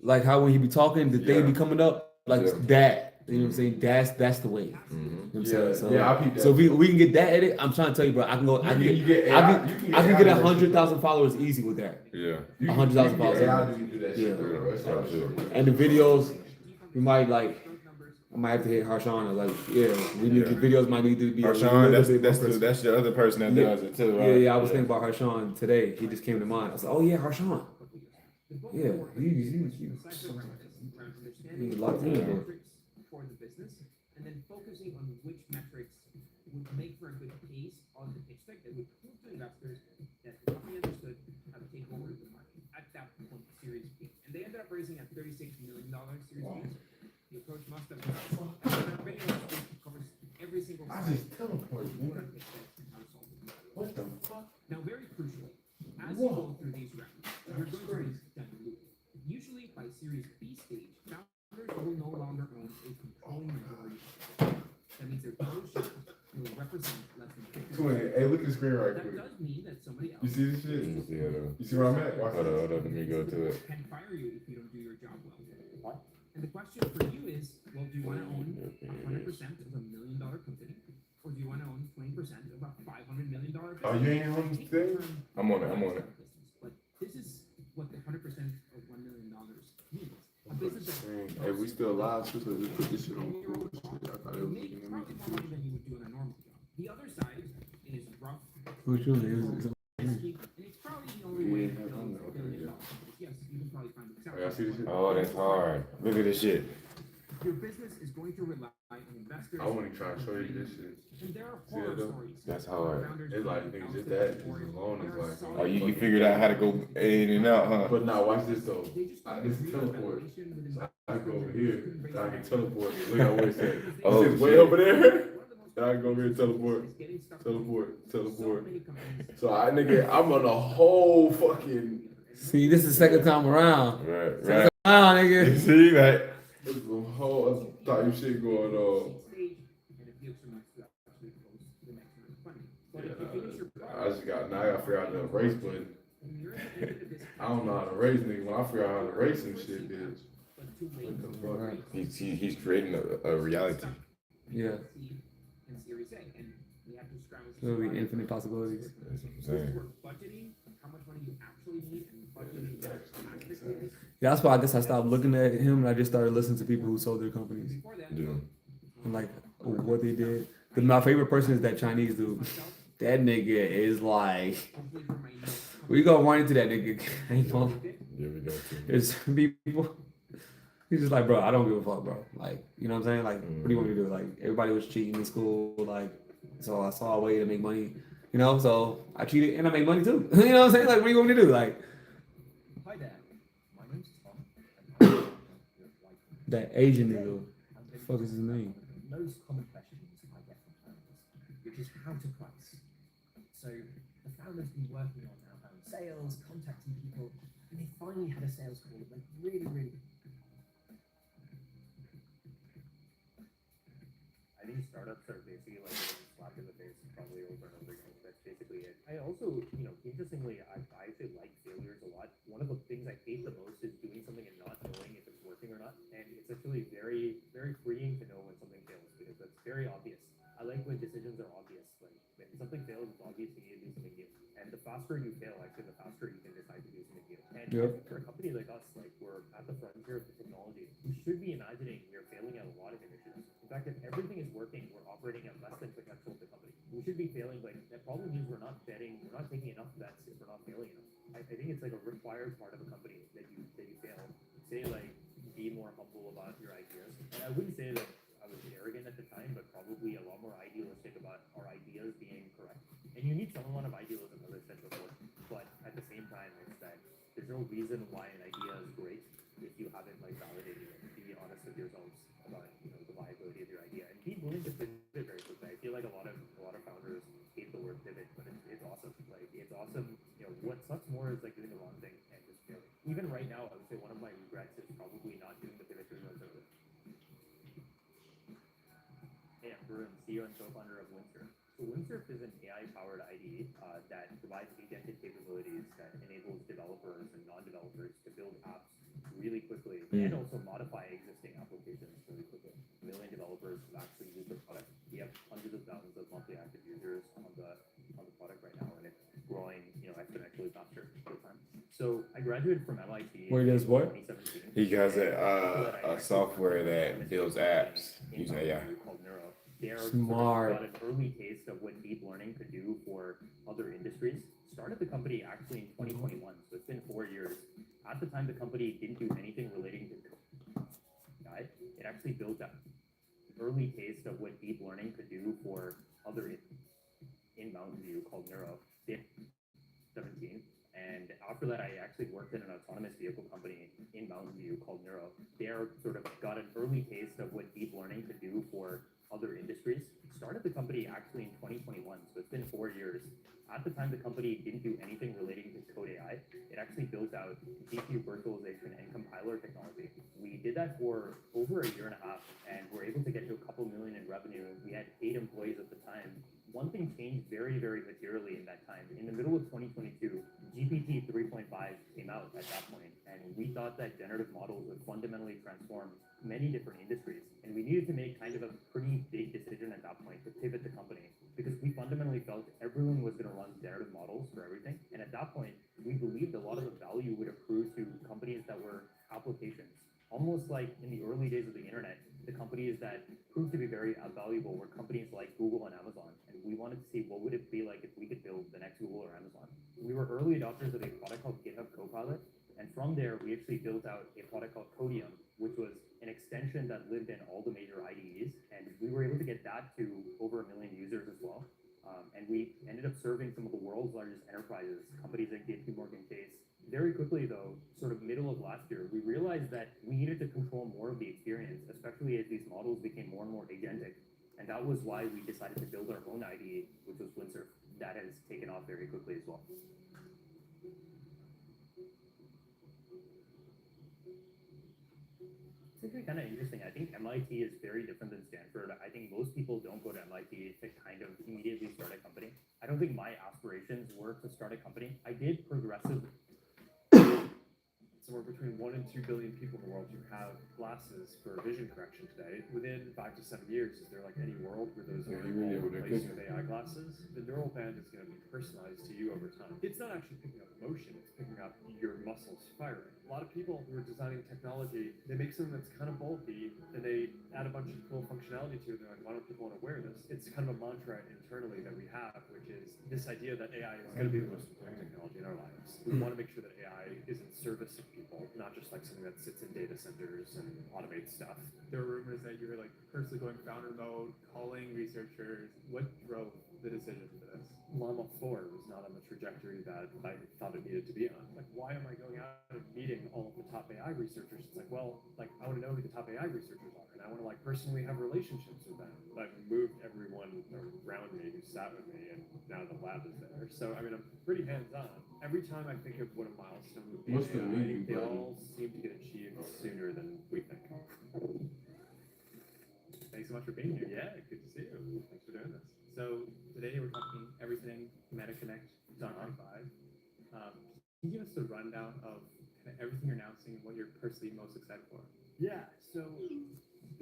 Like how when he be talking, the thing Yeah. be coming up like Yeah. that. You know what I'm saying? That's the way. You know what I'm saying? So, Yeah, I peep that. so if we can get that edit, I'm trying to tell you, bro. I can go. I can You get. get I AI can. you can I can AI get that shit. 100,000 followers easy with that. Yeah. 100,000 followers. AI to do that shit, Yeah. bro. That's all shit. And the videos, we might like. I might have to hit Harshawn. Like, yeah, we need the videos might need to be. a Harshawn, little bit more that's the other person that Yeah. does it too, Yeah, right? yeah. I was thinking about Harshawn today. He just came to mind. I was like, oh yeah, Harshawn. Yeah, he locked in, bro. For the business, and then focusing on which metrics would make for a good case on the pitch deck that would prove to investors that the company understood how to take over the market at that point, Series B. And they ended up raising at $36 million Series B. The approach must have been video covers every single I slide. just teleported, nigga. What the fuck? Now, very crucially, as you go through these rounds, you're going to be diluted. Usually by Series B stage, founders will no longer own a controlling majority. That means their total shares will represent less than 50%. Twin, hey, look at the screen right That quick. does mean that somebody else You see this shit? You see where I'm at? Watch Hold on, this. hold on, let me go to it. can fire you if you don't do your job well. And the question for you is, well, do you want to own 100% of $1 million company, or do you want to own 20% of a $500 million business? Oh, you ain't on the Take the thing? term I'm on it. But this is what the 100% of $1 million means. A business that Hey, we still live too, so just put this shit on bullshit. I thought it you was make gonna probably more money than you would do in a normal job. The other side is rough, Who's you? Is- risky, and it's probably the only way to build $1 billion. Yes, you can probably find it. Hey, I see this shit. Oh, that's hard. Look at this shit. Your business is going to rely on investors. I want to try to show you this shit. And there are See horror that though? stories. That's hard. Founders It's like, who nigga, found just their that, just story. alone is There are like- some Oh, you figured out how to go in and out, huh? But now watch this though. They just This is couldn't teleport. relation with So investors. I go over here, so I can teleport. Look at where it's at. Oh, It's way shit. over there. And I can go over here and teleport. Getting stuff Teleport, So teleport. many companies. So I nigga, I'm on the whole fucking. See, this is the second time around. Right, Second right. time around, You nigga. see, like, There's a whole other type shit going on. Stage, and it gives them to actually close the next round of funding. But if you Yeah, finish your I just got now I gotta figure out the race button. and you're at the end of this I don't know how to race nigga. When I figure out how to race some shit, bitch. but too late. What the fuck? Right. he's creating a reality. Yeah, And Series A, and we have to scramble. there'll be infinite possibilities. That's what I'm saying. We're budgeting how much money you actually need and budgeting that accurately. Yeah, that's why I guess I stopped looking at him and I just started listening to people who sold their companies Before that, Yeah. and like what they did. Because my favorite person is that Chinese dude. That nigga is like, hopefully for my email. we gonna run into that nigga. Ain't gonna- Yeah, we got to. There's people. He's just like, bro, I don't give a fuck, bro. Like, you know what I'm saying? Like, what do you want me to do? Like, everybody was cheating in school. Like, so I saw a way to make money, you know? So I cheated and I make money too. You know what I'm saying? Like, what do you want me to do? Like, Hi there, my name's Tom. and I'm that Asian nigga, what the fuck is his name? the most common questions I get from founders, which is how to price. So the founder's been working on outbound sales, contacting people, and they finally had a sales call that went really, really. I many startups are basically like getting slapped in the face probably over and over again. That's basically it. I also, interestingly, I actually like failures a lot. One of the things I hate the most is doing something and not knowing if it's working or not. And it's actually very, very freeing to know when something fails because that's very obvious. I like when decisions are obvious. When something fails, it's obvious you need to do something new. And the faster you fail, actually, the faster you can decide to do something new. And I think for a company like us, like we're at the frontier of the technology, we should be imagining we're failing at a lot of initiatives. In fact, if everything is working, we're operating at less than potential of the company. We should be failing, but that probably means we're not taking enough bets if we're not failing enough. I think it's like a required part of a company that you fail. Say like be more humble about your ideas. And I wouldn't say that I was arrogant at the time, but probably a lot more idealistic about our ideas being correct. And you need some amount of idealism, as I said before. But at the same time, it's that there's no reason why an idea is great if you haven't like validated it. Be honest with yourselves about the viability of your idea and be willing to pivot very quickly. I feel like a lot of founders hate the word pivot, but it's awesome. Like it's awesome. What sucks more is like doing the wrong thing and just failing. Even right now, I would say one of my regrets is probably not doing the pivot to Windsurf. Hey, I'm Varun, CEO and co-founder of Windsurf. So Windsurf is an AI-powered IDE that provides agentic capabilities that enables developers and non-developers to build apps really quickly and also modify existing applications really quickly. 1 million developers have actually used the product. We have hundreds of thousands of monthly active users on the product right now, and it's growing, exponentially faster over time. So I graduated from MIT. Wait, there's what? 2017. He has a software that builds apps using AI. Called Neuro. They are Smart. got an early taste of what deep learning could do for other industries. Started the company actually in 2021, so it's been 4 years. At the time, the company didn't do anything relating to AI. It actually built up an early taste of what deep learning could do for other in Mountain View called Neuro. 17. And after that, I actually worked in an autonomous vehicle company in Mountain View called Neuro. They are sort of got an early taste of what deep learning could do for other industries. Started the company actually in 2021, so it's been 4 years. At the time, the company didn't do anything relating to code AI. It actually built out GPU virtualization and compiler technology. We did that for over a year and a half, and we're able to get to a couple million in revenue. We had 8 employees at the time. One thing changed very, very materially in that time. In the middle of 2022, GPT 3.5 came out at that point, and we thought that generative models would fundamentally transform many different industries. And we needed to make kind of a pretty big decision at that point to pivot the company because we fundamentally felt everyone was going to run generative models for everything. And at that point, we believed a lot of the value would accrue to companies that were applications. Almost like in the early days of the internet, the companies that proved to be very valuable were companies like Google and Amazon. And we wanted to see what would it be like if we could build the next Google or Amazon. We were early adopters of a product called GitHub Copilot. And from there, we actually built out a product called Codium, which was an extension that lived in all the major IDEs. And we were able to get that to over 1 million users as well. And we ended up serving some of the world's largest enterprises, companies like JP Morgan Chase. Very quickly, though, sort of middle of last year, we realized that we needed to control more of the experience, especially as these models became more and more agentic. And that was why we decided to build our own IDE, which was Windsurf. That has taken off very quickly as well. It's actually kind of interesting. I think MIT is very different than Stanford. I think most people don't go to MIT to kind of immediately start a company. I don't think my aspirations were to start a company. I did progressive. Somewhere between 1 and 2 billion people in the world who have glasses for vision correction today. Within 5 to 7 years, is there like any world where those are all replaced with AI glasses? The neural band is going to be personalized to you over time. It's not actually picking up motion, it's picking up your muscles firing. A lot of people who are designing technology, they make something that's kind of bulky and they add a bunch of cool functionality to it. They're like, why don't people want to wear this? It's kind of a mantra internally that we have, which is this idea that AI is going to be the most important technology in our lives. We want to make sure that AI is in service of people, not just like something that sits in data centers and automates stuff. There were rumors that you were like personally going founder mode, calling researchers. What drove the decision for this? Llama 4 was not on the trajectory that I thought it needed to be on. Like, why am I going out and meeting all of the top AI researchers? It's like, well, like I want to know who the top AI researchers are, and I want to like personally have relationships with them. But I've moved everyone around me who sat with me, and now the lab is there. So I mean, I'm pretty hands-on. Every time I think of what a milestone would be, What's the I meeting think they button? all seem to get achieved sooner than we think. Thanks so much for being here. Yeah, good to see you. Thanks for doing this. So today we're talking everything MetaConnect 2025. Can you give us a rundown of kind of everything you're announcing and what you're personally most excited for? Yeah, so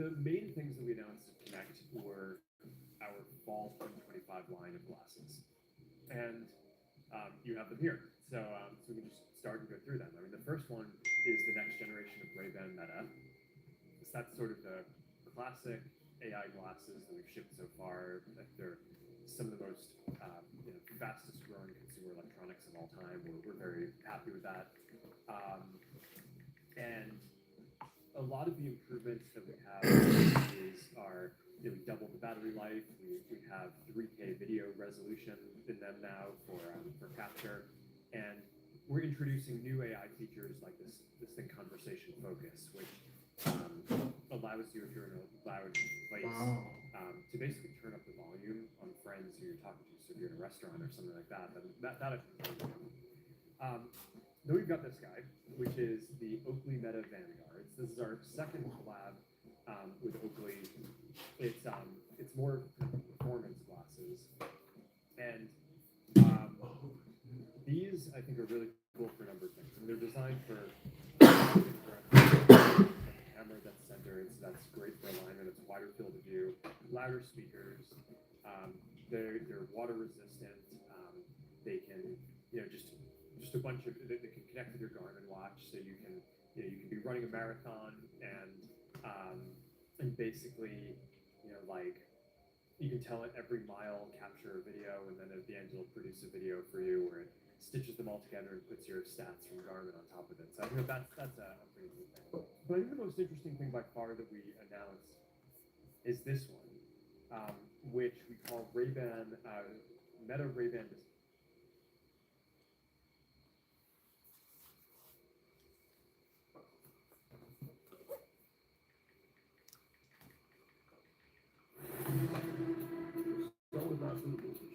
the main things that we announced at Connect were our fall 2025 line of glasses. And you have them here. So we can just start and go through them. I mean, the first one is the next generation of Ray-Ban Meta. So that's sort of the classic AI glasses that we've shipped so far. Like they're some of the most fastest growing consumer electronics of all time. We're very happy with that. And a lot of the improvements that we have is we doubled the battery life. We have 3K video resolution in them now for capture, and we're introducing new AI features like this thing, conversation focus, which allows you, if you're in a loud place, to basically turn up the volume on friends who you're talking to. So if you're in a restaurant or something like that, then that I think is really good. Then we've got this guy, which is the Oakley Meta Vanguards. This is our second collab with Oakley. It's more performance glasses, and these I think are really cool for a number of things. And they're designed for a camera that's centered, so that's great for alignment. It's a wider field of view, louder speakers. They're water resistant. They can just a bunch of they can connect with your Garmin watch, so you can be running a marathon and basically you can tell it every mile capture a video, and then at the end it'll produce a video for you where it stitches them all together and puts your stats from Garmin on top of it. So I think that's a pretty cool thing. But I think the most interesting thing by far that we announced is this one, which we call Ray-Ban Meta Ray-Ban Display.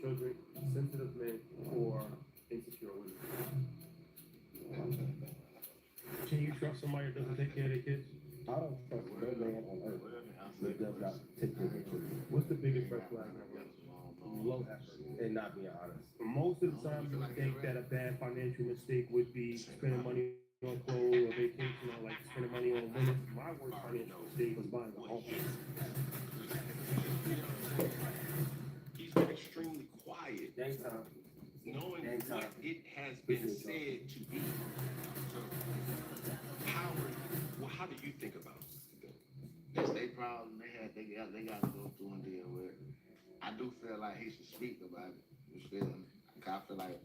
Children sensitive made for insecure women. Can you trust somebody that doesn't take care of their kids? I don't trust no man on earth that does not take care of their kids. What's the biggest red flag ever? Low effort and not being honest. Most of the time, you would think that a bad financial mistake would be spending money on clothes or vacation or like spending money on women. My worst financial mistake was buying a home. He's been extremely quiet, knowing what it has been said to be. So, how do you think about it? That's their problem. They got to go through and deal with it. I do feel like he should speak about it. You feel me? I feel like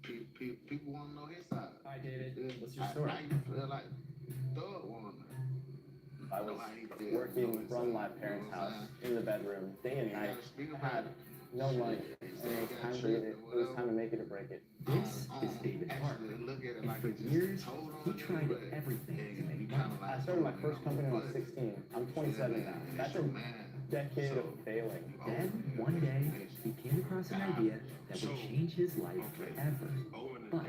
people want to know his side. Hi, David. What's your story? How you feel like Thug want to know? I was working from my parents' house in the bedroom day and night. I had no money, and it was time to get it. It was time to make it or break it. This is David Park, and for years, he tried everything to make money. I started my first company when I was 16. I'm 27 now. That's a decade of failing. Then, one day, he came across an idea that would change his life forever. But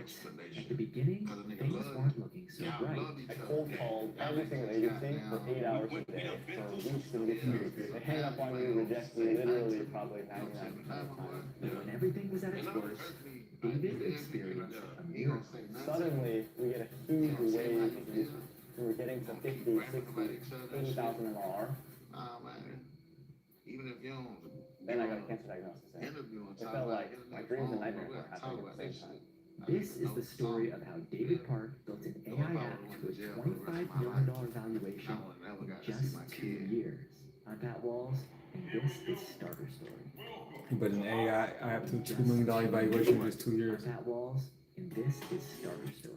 at the beginning, things weren't looking so bright. I cold called every single agency for 8 hours a day for weeks to get through. They hang up on you, reject you literally probably 99% of the time. But when everything was at its worst, David experienced a miracle. Suddenly, we get a huge wave of users. We were getting to 50, 60, 80,000 MR. Even if you don't. Then I got a cancer diagnosis. It felt like my dreams and nightmares were happening at the same time. This is the story of how David Park built an AI app to a $25 million valuation in just 2 years. I'm Pat Walls, and this is Starter Story. But an AI app to $2 million valuation in just 2 years. I'm Pat Walls, and this is Starter Story.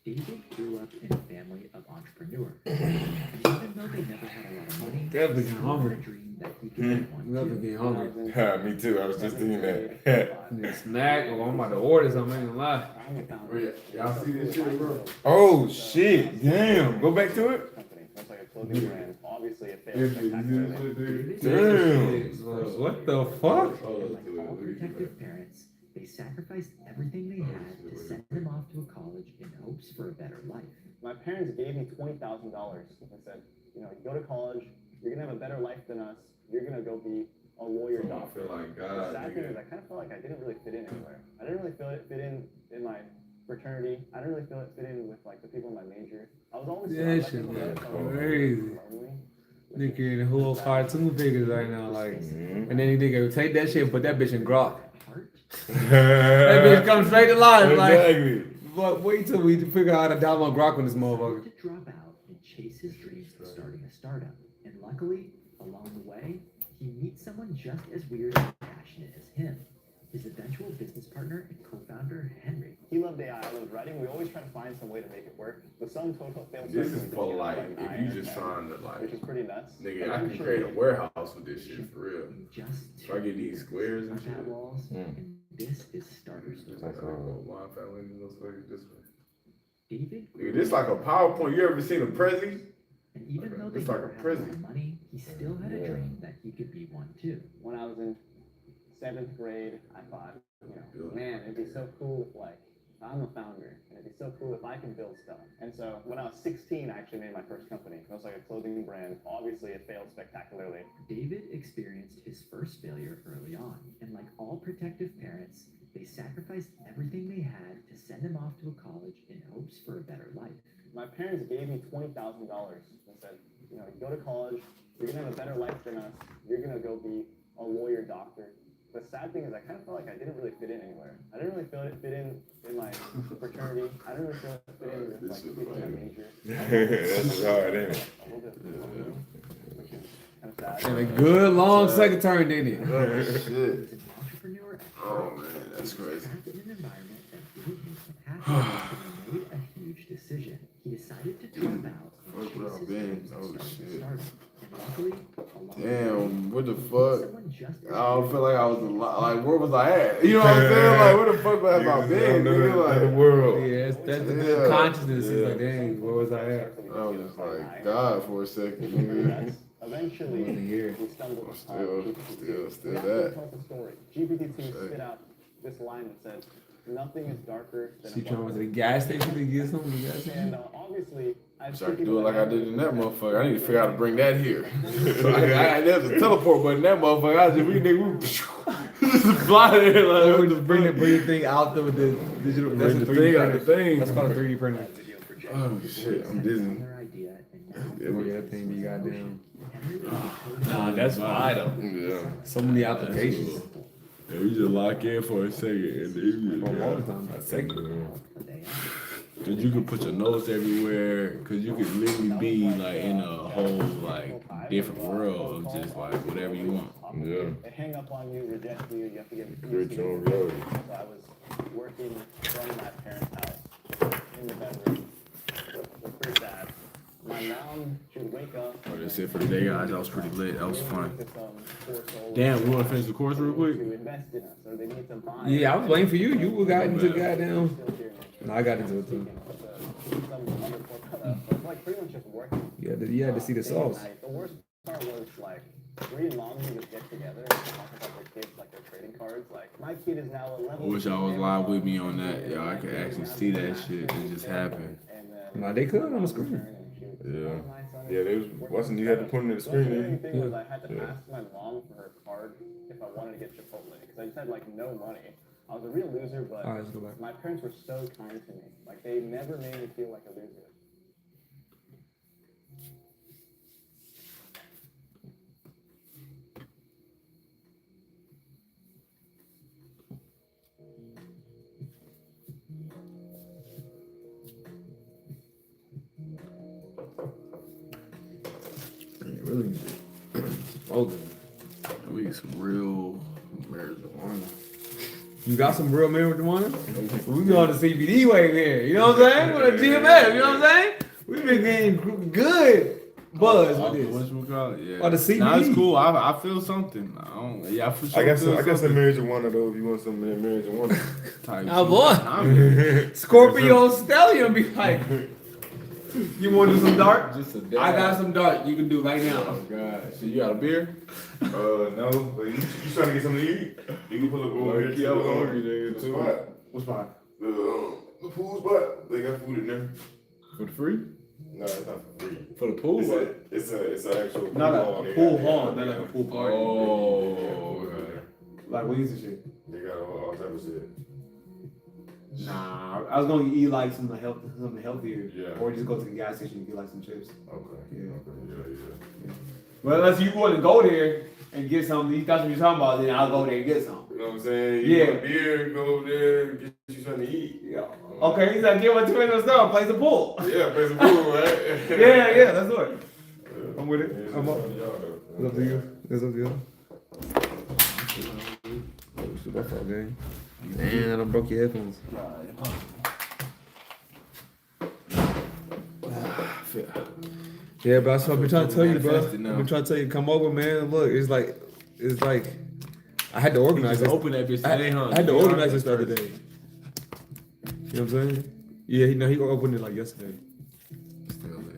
David grew up in a family of entrepreneurs. Even though they never had a lot of money, Definitely they getting hungry. had a dream that he could want Never to. getting hungry. Me too. I was just thinking that. Need a snack, or I'm about to order something, I ain't gonna lie. Y'all see this shit, bro? Oh shit! Damn. Go back to it. That's like a clothing brand. Obviously, it failed spectacularly. Damn. What the fuck? Like all protective parents, they sacrificed everything they had to send them off to a college in hopes for a better life. My parents gave me $20,000 and said, You're gonna have a better life than us. You're gonna go be a lawyer, I doctor. feel like The God, sad thing is, nigga. I kind of felt like I didn't really fit in anywhere. I didn't really fit in my fraternity. I didn't really fit in with like the people in my major. I was always Yeah, surrounded by shit, people man. that I felt Crazy. lonely. Nigga in the whole cartoon figures right now, like, Mhm. and then he nigga take that shit and put that bitch in Grok. That That bitch comes straight to life, like. Exactly. But wait till we figure out how to download Grok on this motherfucker. To drop out and chase his dreams of starting a startup. And luckily, along the way, he meets someone just as weird and passionate as him. His eventual business partner and co-founder, Henry. He loved AI, I loved writing. We always try to find some way to make it work. The sum total failed. This is for like, if you just trying to which is like, pretty nuts. nigga, I can create a warehouse with this shit for real. Just So I get these squares and shit. cat walls, and this is starters. Like, my family in those squares this way. David. Nigga, this like a PowerPoint. You ever seen a Prezi? And even though they It's like a never had prison. more money, he still had a dream that he could be one too. When I was in 7th grade, I thought, man, it'd be so cool if like I'm a founder, and it'd be so cool if I can build stuff. And so when I was 16, I actually made my first company. It was like a clothing brand. Obviously, it failed spectacularly. David experienced his first failure early on, and like all protective parents, they sacrificed everything they had to send him off to a college in hopes for a better life. My parents gave me $20,000 and said, you know, you go to college, you're gonna have a better life than us. You're gonna go be a lawyer, doctor. The sad thing is, I kind of felt like I didn't really fit in anywhere. I didn't really fit in my fraternity. I didn't really fit in with like people in my major. That's hard, ain't it? A little bit, which is kind of sad. And a good long second turn, didn't it? Oh He shit. was an entrepreneur at Oh man, that's crazy. trapped in an environment that didn't make him happy, and he made a huge decision. He decided to drop out and Where's chase his been? dreams of Oh, starting a shit. startup. And luckily, along the way, Damn, what the he met fuck? someone just as I don't weird feel like I was like, where was I at? You know what I'm saying? Like, where the fuck was I Niggas been? another Nigga, world. Yeah, that's the Yeah. good consciousness. He's Yeah. like, dang, where was I at? like, I was just like, God for a second, nigga. Eventually, Wasn't here. we stumbled upon Still GPT-2. still We that. actually told the story. GPT-2 Shit. spit out this line that said, "Nothing is darker than She a trying to bubble." the gas station to get something to the gas station. And obviously, I've So I seen can people do it like I that did in that have- motherfucker. I need to figure out how to bring that here. So there's a teleport button in that motherfucker. I just, we just fly there Or like, just bring the thing out there with the digital. That's a the 3D thing out printer. the thing. That's called a 3D printer. Oh shit, I'm dizzy. Another idea, and now Oh yeah, that thing be goddamn. Henry was a Nah, that's why though. Yeah. So many applications. Yeah, we just lock in for a second and then For a long time, a second. Cause you can put your notes everywhere. Cause you could literally be like in a whole like different world of just like whatever you want. Yeah. They hang up on you, reject you. You have to get Create your own reality. So I was working from my parents' house in the bedroom. It was pretty sad. My mom, she would wake up. Oh, that's it for today, guys. That was pretty lit. That was fun. With, course or Damn, we wanna finish the course real quick? To invest in us, or they need to buy. Yeah, I was waiting for you. You got into goddamn. Still here. No, I got into it too. It's like pretty much just working. You had to see the sauce. The worst part was like three moms would get together and talk about their kids, like their trading cards. Like my kid is now a I level. wish y'all was live with me on that. Yo, I could actually see that shit. It just happened. Nah, they could on the screen. Yeah. Yeah, they was watching. You had to put it in the screen. The only Didn't thing was I had to Yeah. ask my mom for her card if I wanted to get Chipotle because I just had like no money. I was a real loser, but All right, let's go back. my parents were so kind to me. Like they never made me feel like a loser. Really smoking. We get some real marijuana. You got some real marijuana? We going the CBD wave here. You know what I'm saying? With a GMF. You know what I'm saying? We been getting good buzz with this. What you call it? Yeah. Or the CBD. Nah, it's cool. I feel something. I don't. Yeah, I for sure. I got feel some marijuana though. If you want some marijuana. type Oh, shit. boy. I'm Scorpio Stellium be like, you want to do some dark? just a dab. I got some dark you can do right now. Oh god. So you got a beer? No, but you trying to get something to eat? You can pull up over here Yeah, to I'm hungry, nigga. spot. What's mine? The food spot. They got food in there. For the free? No, it's not for free. For the pool? It's an actual Not hall. a They pool got- hall, not like a pool party. Oh, okay. Like wings and shit. They got all type of shit. Nah, I was gonna eat like something healthier. Yeah. Or just go to the gas station and get like some chips. Okay. Yeah. Yeah. Well, unless you want to go there and get something, that's what you're talking about, then I'll go there and get some. You know what I'm saying? Yeah. You want beer, go over there and get you something to eat. Yeah. Okay, he's like, get what 2 minutes stuff, play the pool. Yeah, play some pool, right? yeah, that's what. I'm with it. Yeah, I'm up. it's y'all, though. It's up to you. It's up to you. Oh, shit, that's all game. Man, I broke your headphones. Yeah, but that's what I've been trying to tell you, bro. I've been trying to tell you, come over, man. Look, it's like, I had to organize this. Open that bitch today, huh? I had to organize this the other day. You know what I'm saying? Yeah, he opened it like yesterday.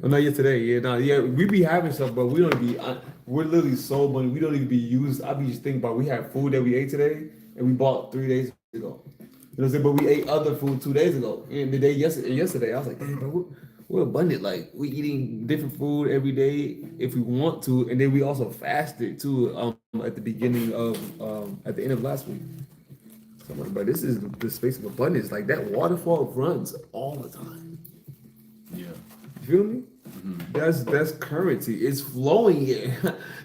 Oh, not yesterday. Yeah, we be having stuff, but we don't be. We're literally so money. We don't even be used. I be just thinking about we had food that we ate today, and we bought 3 days ago. You know what I'm saying? But we ate other food 2 days ago, and the day yesterday, I was like, damn, bro, we're abundant. Like we eating different food every day if we want to, and then we also fasted too. At the beginning of at the end of last week. So I'm like, bro, this is the space of abundance. Like that waterfall runs all the time. Yeah. You feel me? Mm-hmm. That's currency. It's flowing here.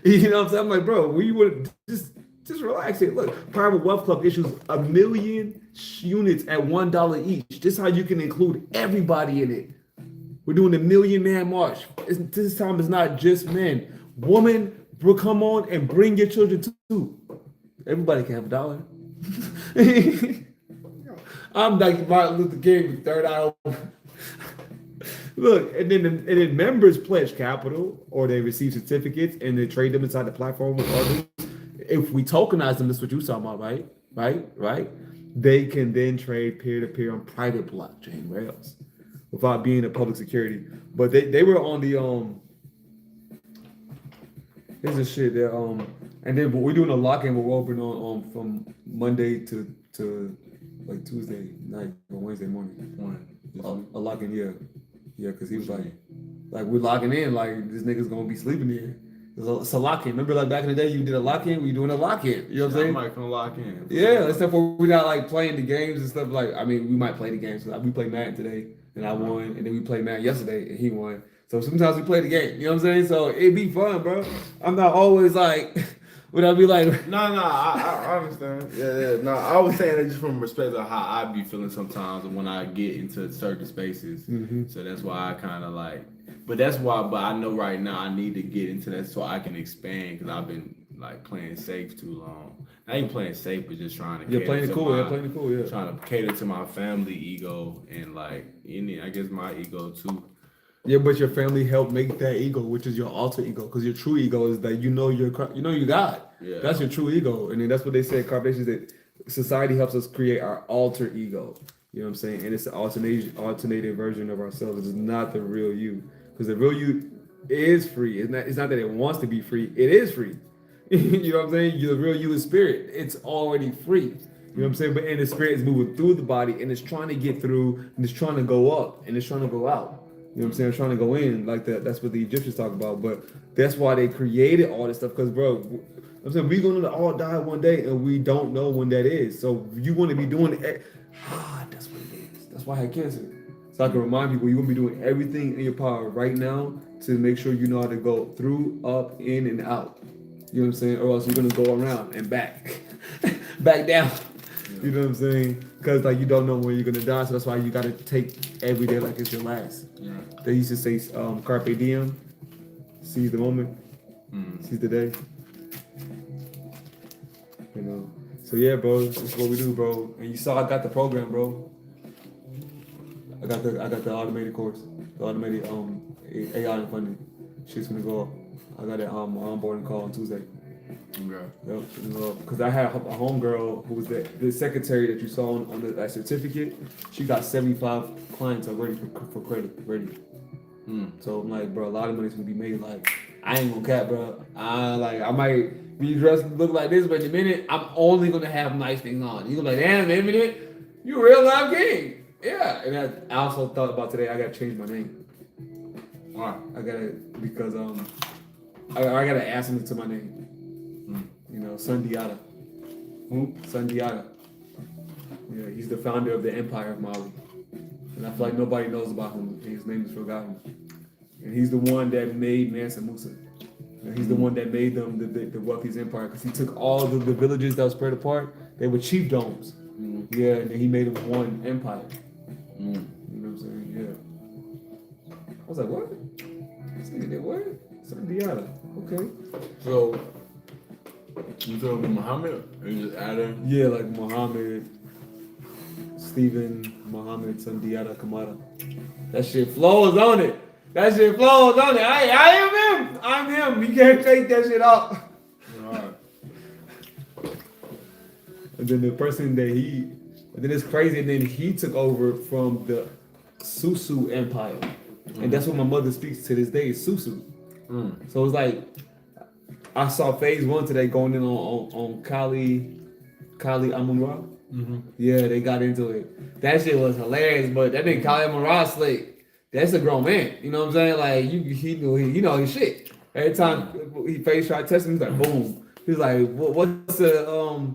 You know what I'm saying? I'm like, bro, we would just relax here. Look, Private Wealth Club issues 1 million units at $1 each. This is how you can include everybody in it. We're doing the 1,000,000 march. This time it's not just men. Woman, bro, come on and bring your children too. Everybody can have $1. I'm like Martin Luther King with third eye open. Look, and then members pledge capital or they receive certificates and they trade them inside the platform with others. If we tokenize them, that's what you're talking about, right? They can then trade peer-to-peer on private blockchain rails without being a public security. But they were on the here's the shit that and then we're doing a lock-in. We're open on from Monday to like Tuesday night or Wednesday morning. A lock-in, yeah, because he was like we're locking in, like this nigga's gonna be sleeping here. It's a lock-in. Remember, like back in the day, you did a lock-in. We doing a lock-in. You know what I'm saying? I might come lock in. Yeah, except for we're not like playing the games and stuff. Like, I mean, we might play the games. Like, we played Madden today, and I won, and then we played Madden yesterday, and he won. So sometimes we play the game. You know what I'm saying? So it be fun, bro. I'm not always like, would I be like? No, I understand. Yeah. No, I was saying that just from respect of how I be feeling sometimes when I get into certain spaces. Mm-hmm. So that's why I kind of like. But that's why. But I know right now I need to get into that so I can expand because I've been like playing safe too long. I ain't playing safe, but just trying to. Yeah, playing it cool. Yeah. Trying to cater to my family ego and like I guess my ego too. Yeah, but your family helped make that ego, which is your alter ego, because your true ego is that you know you God. Yeah. That's your true ego, and then that's what they say. Carvation that society helps us create our alter ego. You know what I'm saying? And it's an alternated version of ourselves. It's not the real you, because the real you is free. It's not that it wants to be free. It is free. You know what I'm saying? The real you is spirit. It's already free. You know what I'm saying? But and the spirit is moving through the body, and it's trying to get through, and it's trying to go up, and it's trying to go out. You know what I'm saying? Trying to go in like that. That's what the Egyptians talk about. But that's why they created all this stuff. Because, bro, I'm saying we're going to all die one day, and we don't know when that is. So you want to be doing it. That's what it is. That's why I had cancer. So I can remind people you want to be doing everything in your power right now to make sure you know how to go through, up, in, and out. You know what I'm saying? Or else you're going to go around and back. Back down. You know what I'm saying? Because like you don't know when you're gonna die, so that's why you gotta take every day like it's your last. Yeah. They used to say carpe diem, seize the moment, seize the day. You know. So yeah, bro, this is what we do, bro. And you saw I got the program, bro. I got the automated course, the automated AI funding. Shit's gonna go up. I got that onboarding call on Tuesday. Okay. Yep. Because I had a homegirl who was the secretary that you saw on that certificate. She got 75 clients already for credit ready. So I'm like, bro, a lot of money's gonna be made. Like, I ain't gonna cap, bro. I might be dressed and look like this, but in a minute, I'm only gonna have nice things on. You gonna be like, damn, in a minute, you a real live king. Yeah. And I also thought about today, I gotta change my name. Why? I gotta because I gotta add something to my name. You know, Sundiata. Who? Sundiata. Yeah, he's the founder of the Empire of Mali. And I feel like nobody knows about him. His name is forgotten. And he's the one that made Mansa Musa. You know, he's the one that made them the wealthiest empire because he took all the villages that were spread apart. They were chiefdoms. Yeah, and then he made them one empire. You know what I'm saying? Yeah. I was like, what? This nigga did what? Sundiata. Okay. So you told me Muhammad? Or you just added? Yeah, like Muhammad, Stephen, Muhammad, Sundiata, Kamara. That shit flows on it. That shit flows on it. I am him. I'm him. You can't take that shit off. Alright. And then the person that and then it's crazy. And then he took over from the Susu Empire, and that's what my mother speaks to this day. Is Susu. So it's like I saw phase 1 today going in on Kali Amun-Ra. Yeah, they got into it. That shit was hilarious, but that nigga Kali Amun-Ra slick. That's a grown man. You know what I'm saying? Like he know his shit. Every time he face tried testing, he's like boom. He's like, what's the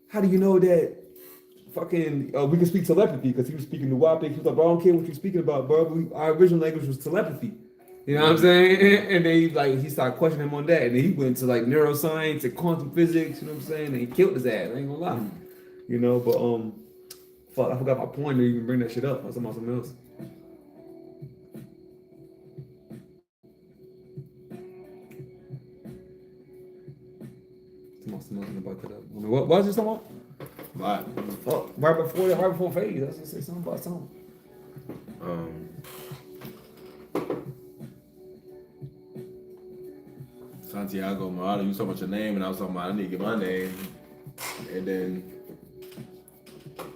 how do you know that fucking we can speak telepathy? Because he was speaking to Wapik. He was like, bro, I don't care what you're speaking about, bro. Our original language was telepathy. You know what I'm saying? And then he started questioning him on that. And then he went to like neuroscience and quantum physics, you know what I'm saying? And he killed his ass. I ain't gonna lie. You know, but fuck, I forgot my point to even bring that shit up. I was talking about something else. Something about that. I mean, what was this talking about? Fuck, right before phase. I was just say something about something. Santiago Morado, you talking about your name, and I was talking about I need to get my name, and then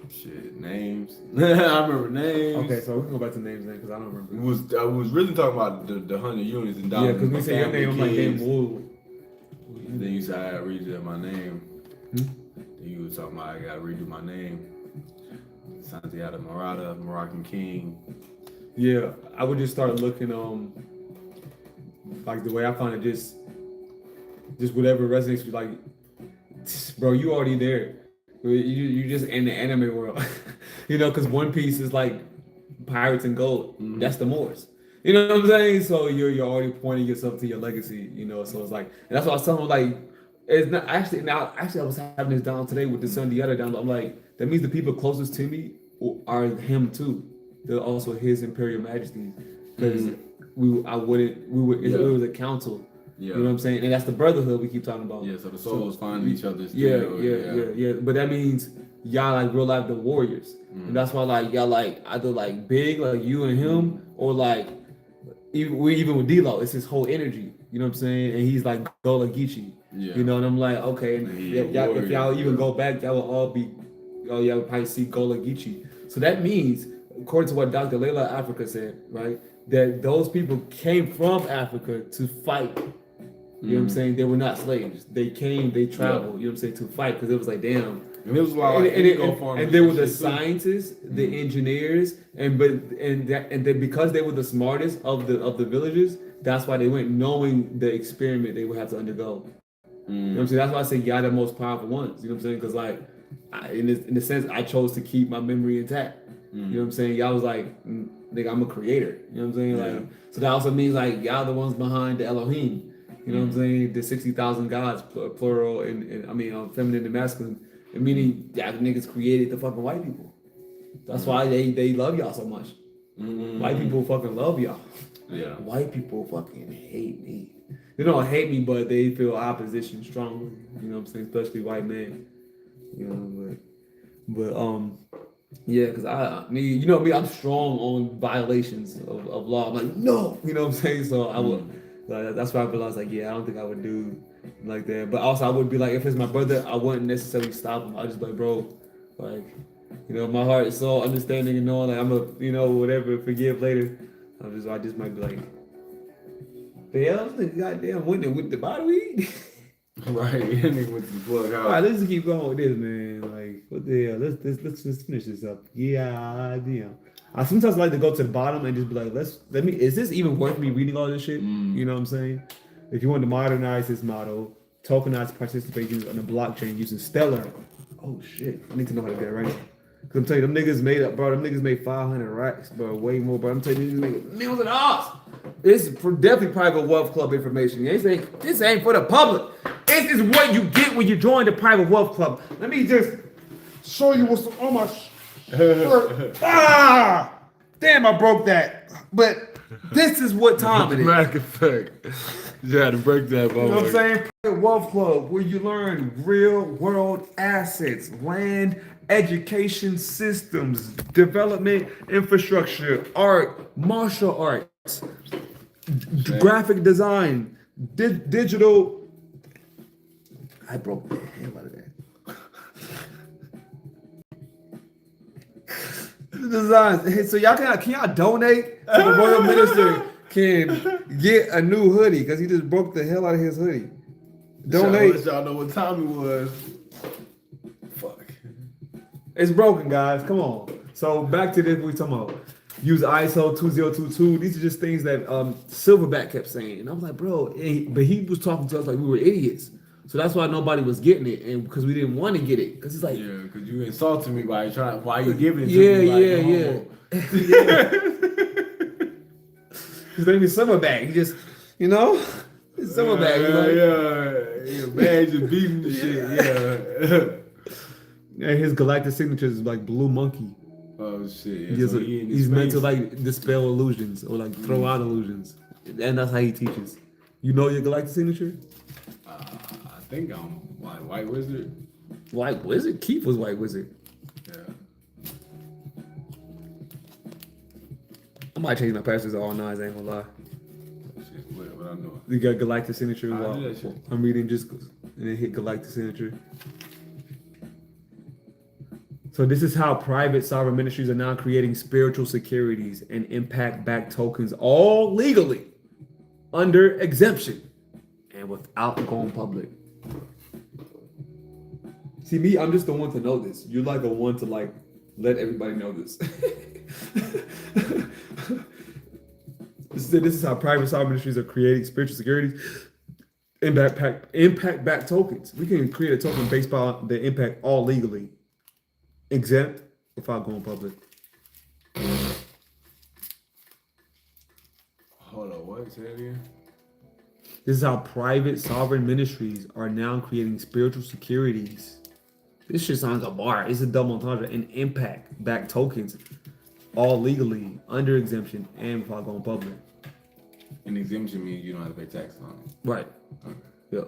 shit names. I remember names. Okay, so we can go back to names then because I don't remember. I was really talking about the 100 units and yeah, because we say your name, I'm like damn wool. And then you said I gotta redo my name. Then you was talking about I gotta redo my name. Santiago Morada, Moroccan King. Yeah, I would just start looking like the way I found it, just whatever resonates with, like, bro, you already there. You just in the anime world, you know, because One Piece is like pirates and gold. That's the Moors. You know what I'm saying? So you're already pointing yourself to your legacy, you know. So it's like, and that's why I was telling him, like, it's not actually I was having this down today with the Sundiata down. I'm like, that means the people closest to me are him too. They're also His Imperial Majesty, because it was a council. Yeah. You know what I'm saying? And that's the brotherhood we keep talking about. Yeah, so the souls find each other. Yeah. But that means y'all like real life the warriors. And that's why like y'all like either like big like you and him, or like even with D-Lo, it's his whole energy. You know what I'm saying? And he's like Gola Geechee. Yeah. You know, and I'm like, okay, and if y'all even go back, y'all will all be, y'all would probably see Gola Geechee. So that means, according to what Dr. Layla Africa said, right, that those people came from Africa to fight. You know what I'm saying? They were not slaves. They came, they traveled, you know what I'm saying, to fight, because it was like, damn. And it was like, and they were the scientists, the engineers, and because they were the smartest of the villages, that's why they went knowing the experiment they would have to undergo. You know what I'm saying? That's why I say y'all the most powerful ones. You know what I'm saying? Because like, in the sense, I chose to keep my memory intact. You know what I'm saying? Y'all was like, nigga, I'm a creator. You know what I'm saying? Like, so that also means like y'all the ones behind the Elohim. You know what I'm saying? The 60,000 gods, plural, and I mean, feminine and masculine. And meaning, y'all niggas created the fucking white people. That's why they love y'all so much. White people fucking love y'all. Yeah. White people fucking hate me. They don't hate me, but they feel opposition strongly. You know what I'm saying? Especially white men. You know, but yeah, because you know me, I'm strong on violations of law. I'm like, no, you know what I'm saying? So I would. That's why I realized, like, yeah, I don't think I would do like that. But also, I would be like, if it's my brother, I wouldn't necessarily stop him. I'd just be like, bro, like, you know, my heart is so understanding and knowing, like, I'm a, you know, whatever, forgive later. I just might be like, the hell, this goddamn winning with the bottle weed. Right, ending with the plug out. All right, let's just keep going with this, man. Like, what the hell? Let's finish this up. Yeah, damn. I sometimes like to go to the bottom and just be like, is this even worth me reading all this shit? You know what I'm saying? If you want to modernize this model, tokenize participation on the blockchain using Stellar. Oh shit, I need to know how to get it right. Cause I'm telling you, them niggas made up, bro. Them niggas made 500 racks, bro. Way more, bro. I'm telling you, these niggas make millions of dollars. This is definitely private wealth club information. This ain't for the public. This is what you get when you join the private wealth club. Let me just show you what's on my shirt. Damn, I broke that. But this is what time it is. Mac effect. You had to break that, You know what I'm saying? Private wealth club, where you learn real world assets, land, education systems, development, infrastructure, art, martial arts, graphic design, digital. I broke the hell out of that. Designs. So y'all can y'all donate to the royal minister can get a new hoodie because he just broke the hell out of his hoodie. Donate. Y'all know what time it was. Fuck. It's broken, guys. Come on. So back to this we talking about. Use ISO 2022. These are just things that Silverback kept saying. And I was like, bro, but he was talking to us like we were idiots. So that's why nobody was getting it, and because we didn't want to get it. Because it's like, yeah, because you insulted me by trying. Why you giving it to me? Yeah. His name is Silverback. He just, it's Silverback. Yeah. Man, just beating the shit. Yeah. And his galactic signature is like Blue Monkey. Oh shit. He's meant to like dispel illusions or like throw out illusions, and that's how he teaches. You know your galactic signature? I think I'm White Wizard. White Wizard? Keith was White Wizard. Yeah. I might change my passwords to all nines, I ain't gonna lie. Shit's weird, but I know. You got galactic signature. I do that shit. I'm reading just and then hit galactic signature. So this is how private sovereign ministries are now creating spiritual securities and impact-backed tokens, all legally under exemption and without going public. See me, I'm just the one to know this. You're like a one to like let everybody know this. This is how private sovereign ministries are creating spiritual securities, impact-backed tokens. We can create a token based on the impact all legally, exempt without going public. Hold on, what? Say that again? This is how private sovereign ministries are now creating spiritual securities. This shit sounds like a bar. It's a double entendre. And impact-backed tokens, all legally, under exemption, and without going public. An exemption means you don't have to pay tax on it. Right. Okay. Yep.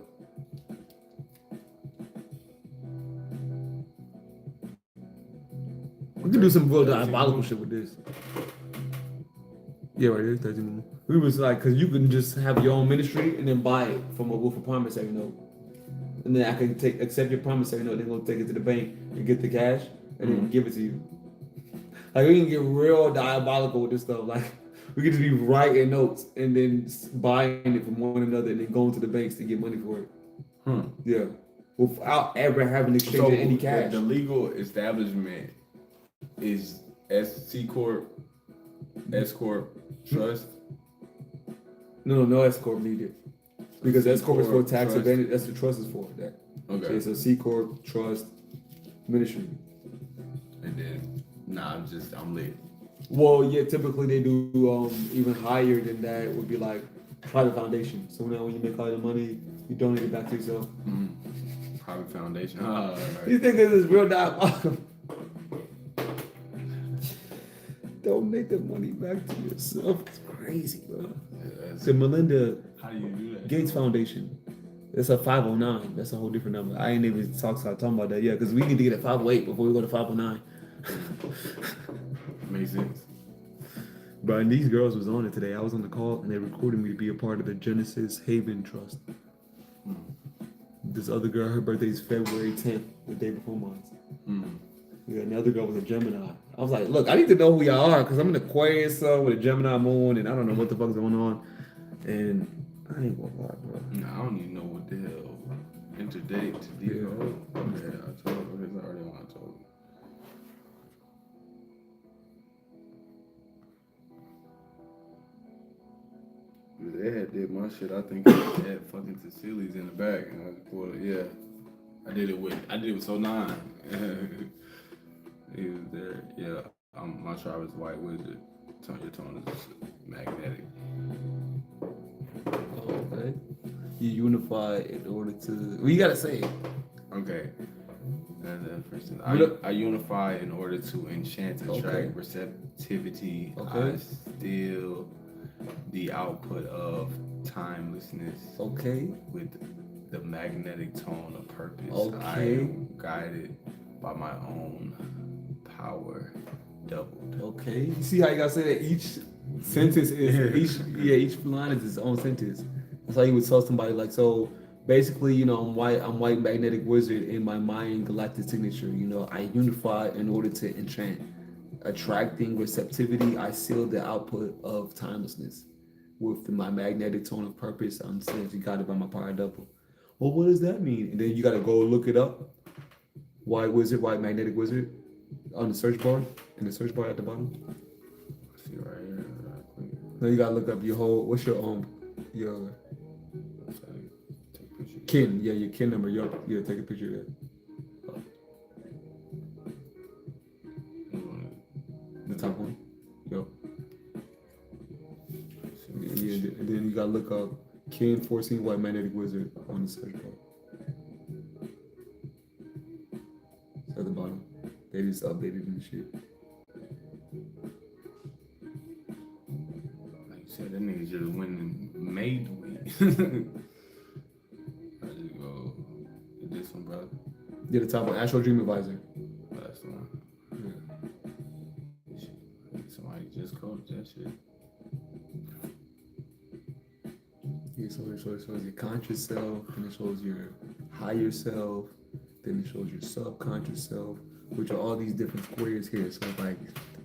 We can do some real diabolical shit with this. Yeah, right there, 13 more. We was like, because you can just have your own ministry and then buy it from with a promissory note. And then I can accept your promissory note, then go take it to the bank and get the cash and then give it to you. Like, we can get real diabolical with this stuff. Like, we can just be writing notes and then buying it from one another and then going to the banks to get money for it. Yeah. Without ever having to exchange any cash. The legal establishment is C Corp, S Corp, Trust. No S Corp needed. Because S Corp is for tax trust. advantage. That's what trust is for. That. Okay. So it's a C Corp, Trust, Ministry. And then, I'm lit. Well, yeah, typically they do even higher than that would be like private foundation. So now when you make all the money, you donate it back to yourself. Private foundation. You think this is real diabolical? Donate the money back to yourself. It's crazy, bro. The Melinda How do you do that? Gates Foundation. That's a 509. That's a whole different number. I ain't even talking about that yet because we need to get a 508 before we go to 509. Makes sense. But and these girls was on it today. I was on the call and they recruited me to be a part of the Genesis Haven Trust. This other girl, her birthday is February 10th, the day before mine. Yeah, and the other girl was a Gemini. I was like, look, I need to know who y'all are because I'm an Aquarius sun with a Gemini moon and I don't know what the fuck's going on. And I ain't gonna lie, bro. Nah, I don't even know what the hell. Interdate to deal. Yeah, I told her. I already want to tell her. had did my shit. I think I had fucking Cecili's in the back, and I pulled it. Yeah, I did it with So 9. He was there. Yeah, my tribe is white wizard. Your tone is magnetic. Okay. You unify in order to. Well, you gotta say it. Okay. And then, for instance, I unify in order to enchant, attract receptivity. Okay. I steal the output of timelessness. Okay. With the magnetic tone of purpose. Okay. I am guided by my own power doubled. Okay. You see how you gotta say that each sentence is each line is its own sentence. That's how you would tell somebody like, so basically, you know, I'm white magnetic wizard in my Mayan galactic signature. You know, I unify in order to enchant, attracting receptivity. I seal the output of timelessness with my magnetic tone of purpose. I'm saying you got it by my power double. Well, what does that mean? And then you gotta go look it up. White wizard, white magnetic wizard, on the search bar, in the search bar at the bottom. See right here. Now you gotta look up your whole. What's your kin? Yeah, your kin number. Yeah, take a picture of that. The top one. Yo. Yeah, and then you gotta look up kin 14 white magnetic wizard on the search bar. It's at the bottom. They just updated and shit. Like you said, that nigga just went and made the weed. I just go get this one, brother. Yeah, the top one, Astro Dream Advisor. That's the one. Yeah. Somebody just coached that shit. Yeah, so it shows your conscious self, then it shows your higher self, then it shows your subconscious self, which are all these different squares here. So it's like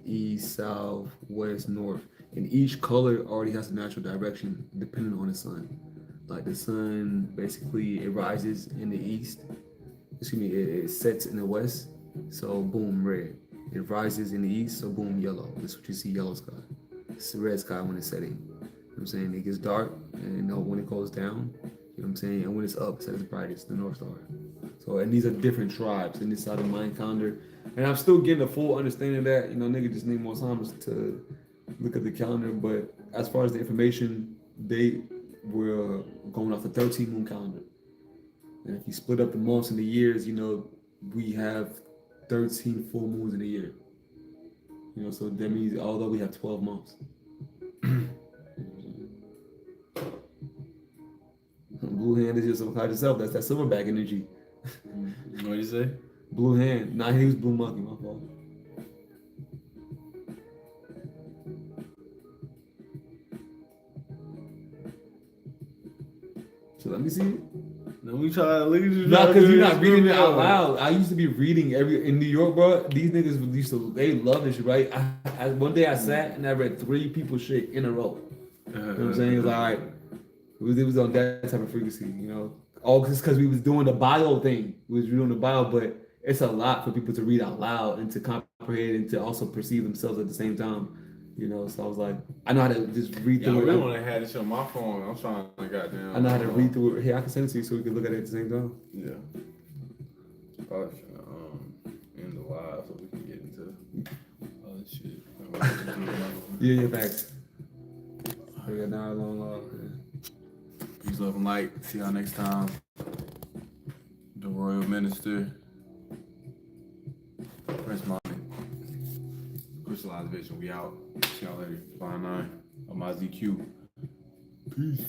east, south, west, north. And each color already has a natural direction depending on the sun. Like the sun, basically, it rises in the east. Excuse me, it sets in the west. So boom, red. It rises in the east, so boom, yellow. That's what you see, yellow sky. It's the red sky when it's setting. You know what I'm saying? It gets dark, and when it goes down, you know what I'm saying? And when it's up, it's at its brightest, the North Star. So, and these are different tribes in this side of the Mayan calendar. And I'm still getting a full understanding of that. You know, nigga just need more time to look at the calendar. But as far as the information, they were going off the 13 moon calendar. And if you split up the months and the years, you know, we have 13 full moons in a year. You know, so that means although we have 12 months. Blue hand is your subconscious self. That's that silverback energy. What do you say? Blue hand. Nah, he was blue monkey, my fault. So let me see it. Let me try to look at you. No, because you're not reading it out loud. I used to be reading in New York, bro. These niggas they love this shit, right? One day I sat and I read 3 people's shit in a row. You know what I'm saying? It was like, it was on that type of frequency, you know? All just because we was doing the bio thing. We was doing the bio, but it's a lot for people to read out loud and to comprehend and to also perceive themselves at the same time. You know, so I was like, I know how to just read through I it. really want to have this on my phone. I'm trying to goddamn. I know how to read through it. Hey, I can send it to you so we can look at it at the same time. Yeah. Probably should end the live so we can get into other shit. Yeah, facts. We got an hour long live. Peace, love, and light. See y'all next time. The Royal Minister, Prince Monty, Crystallized Vision. We out. See y'all later. 5-9. I'm ZQ. Peace.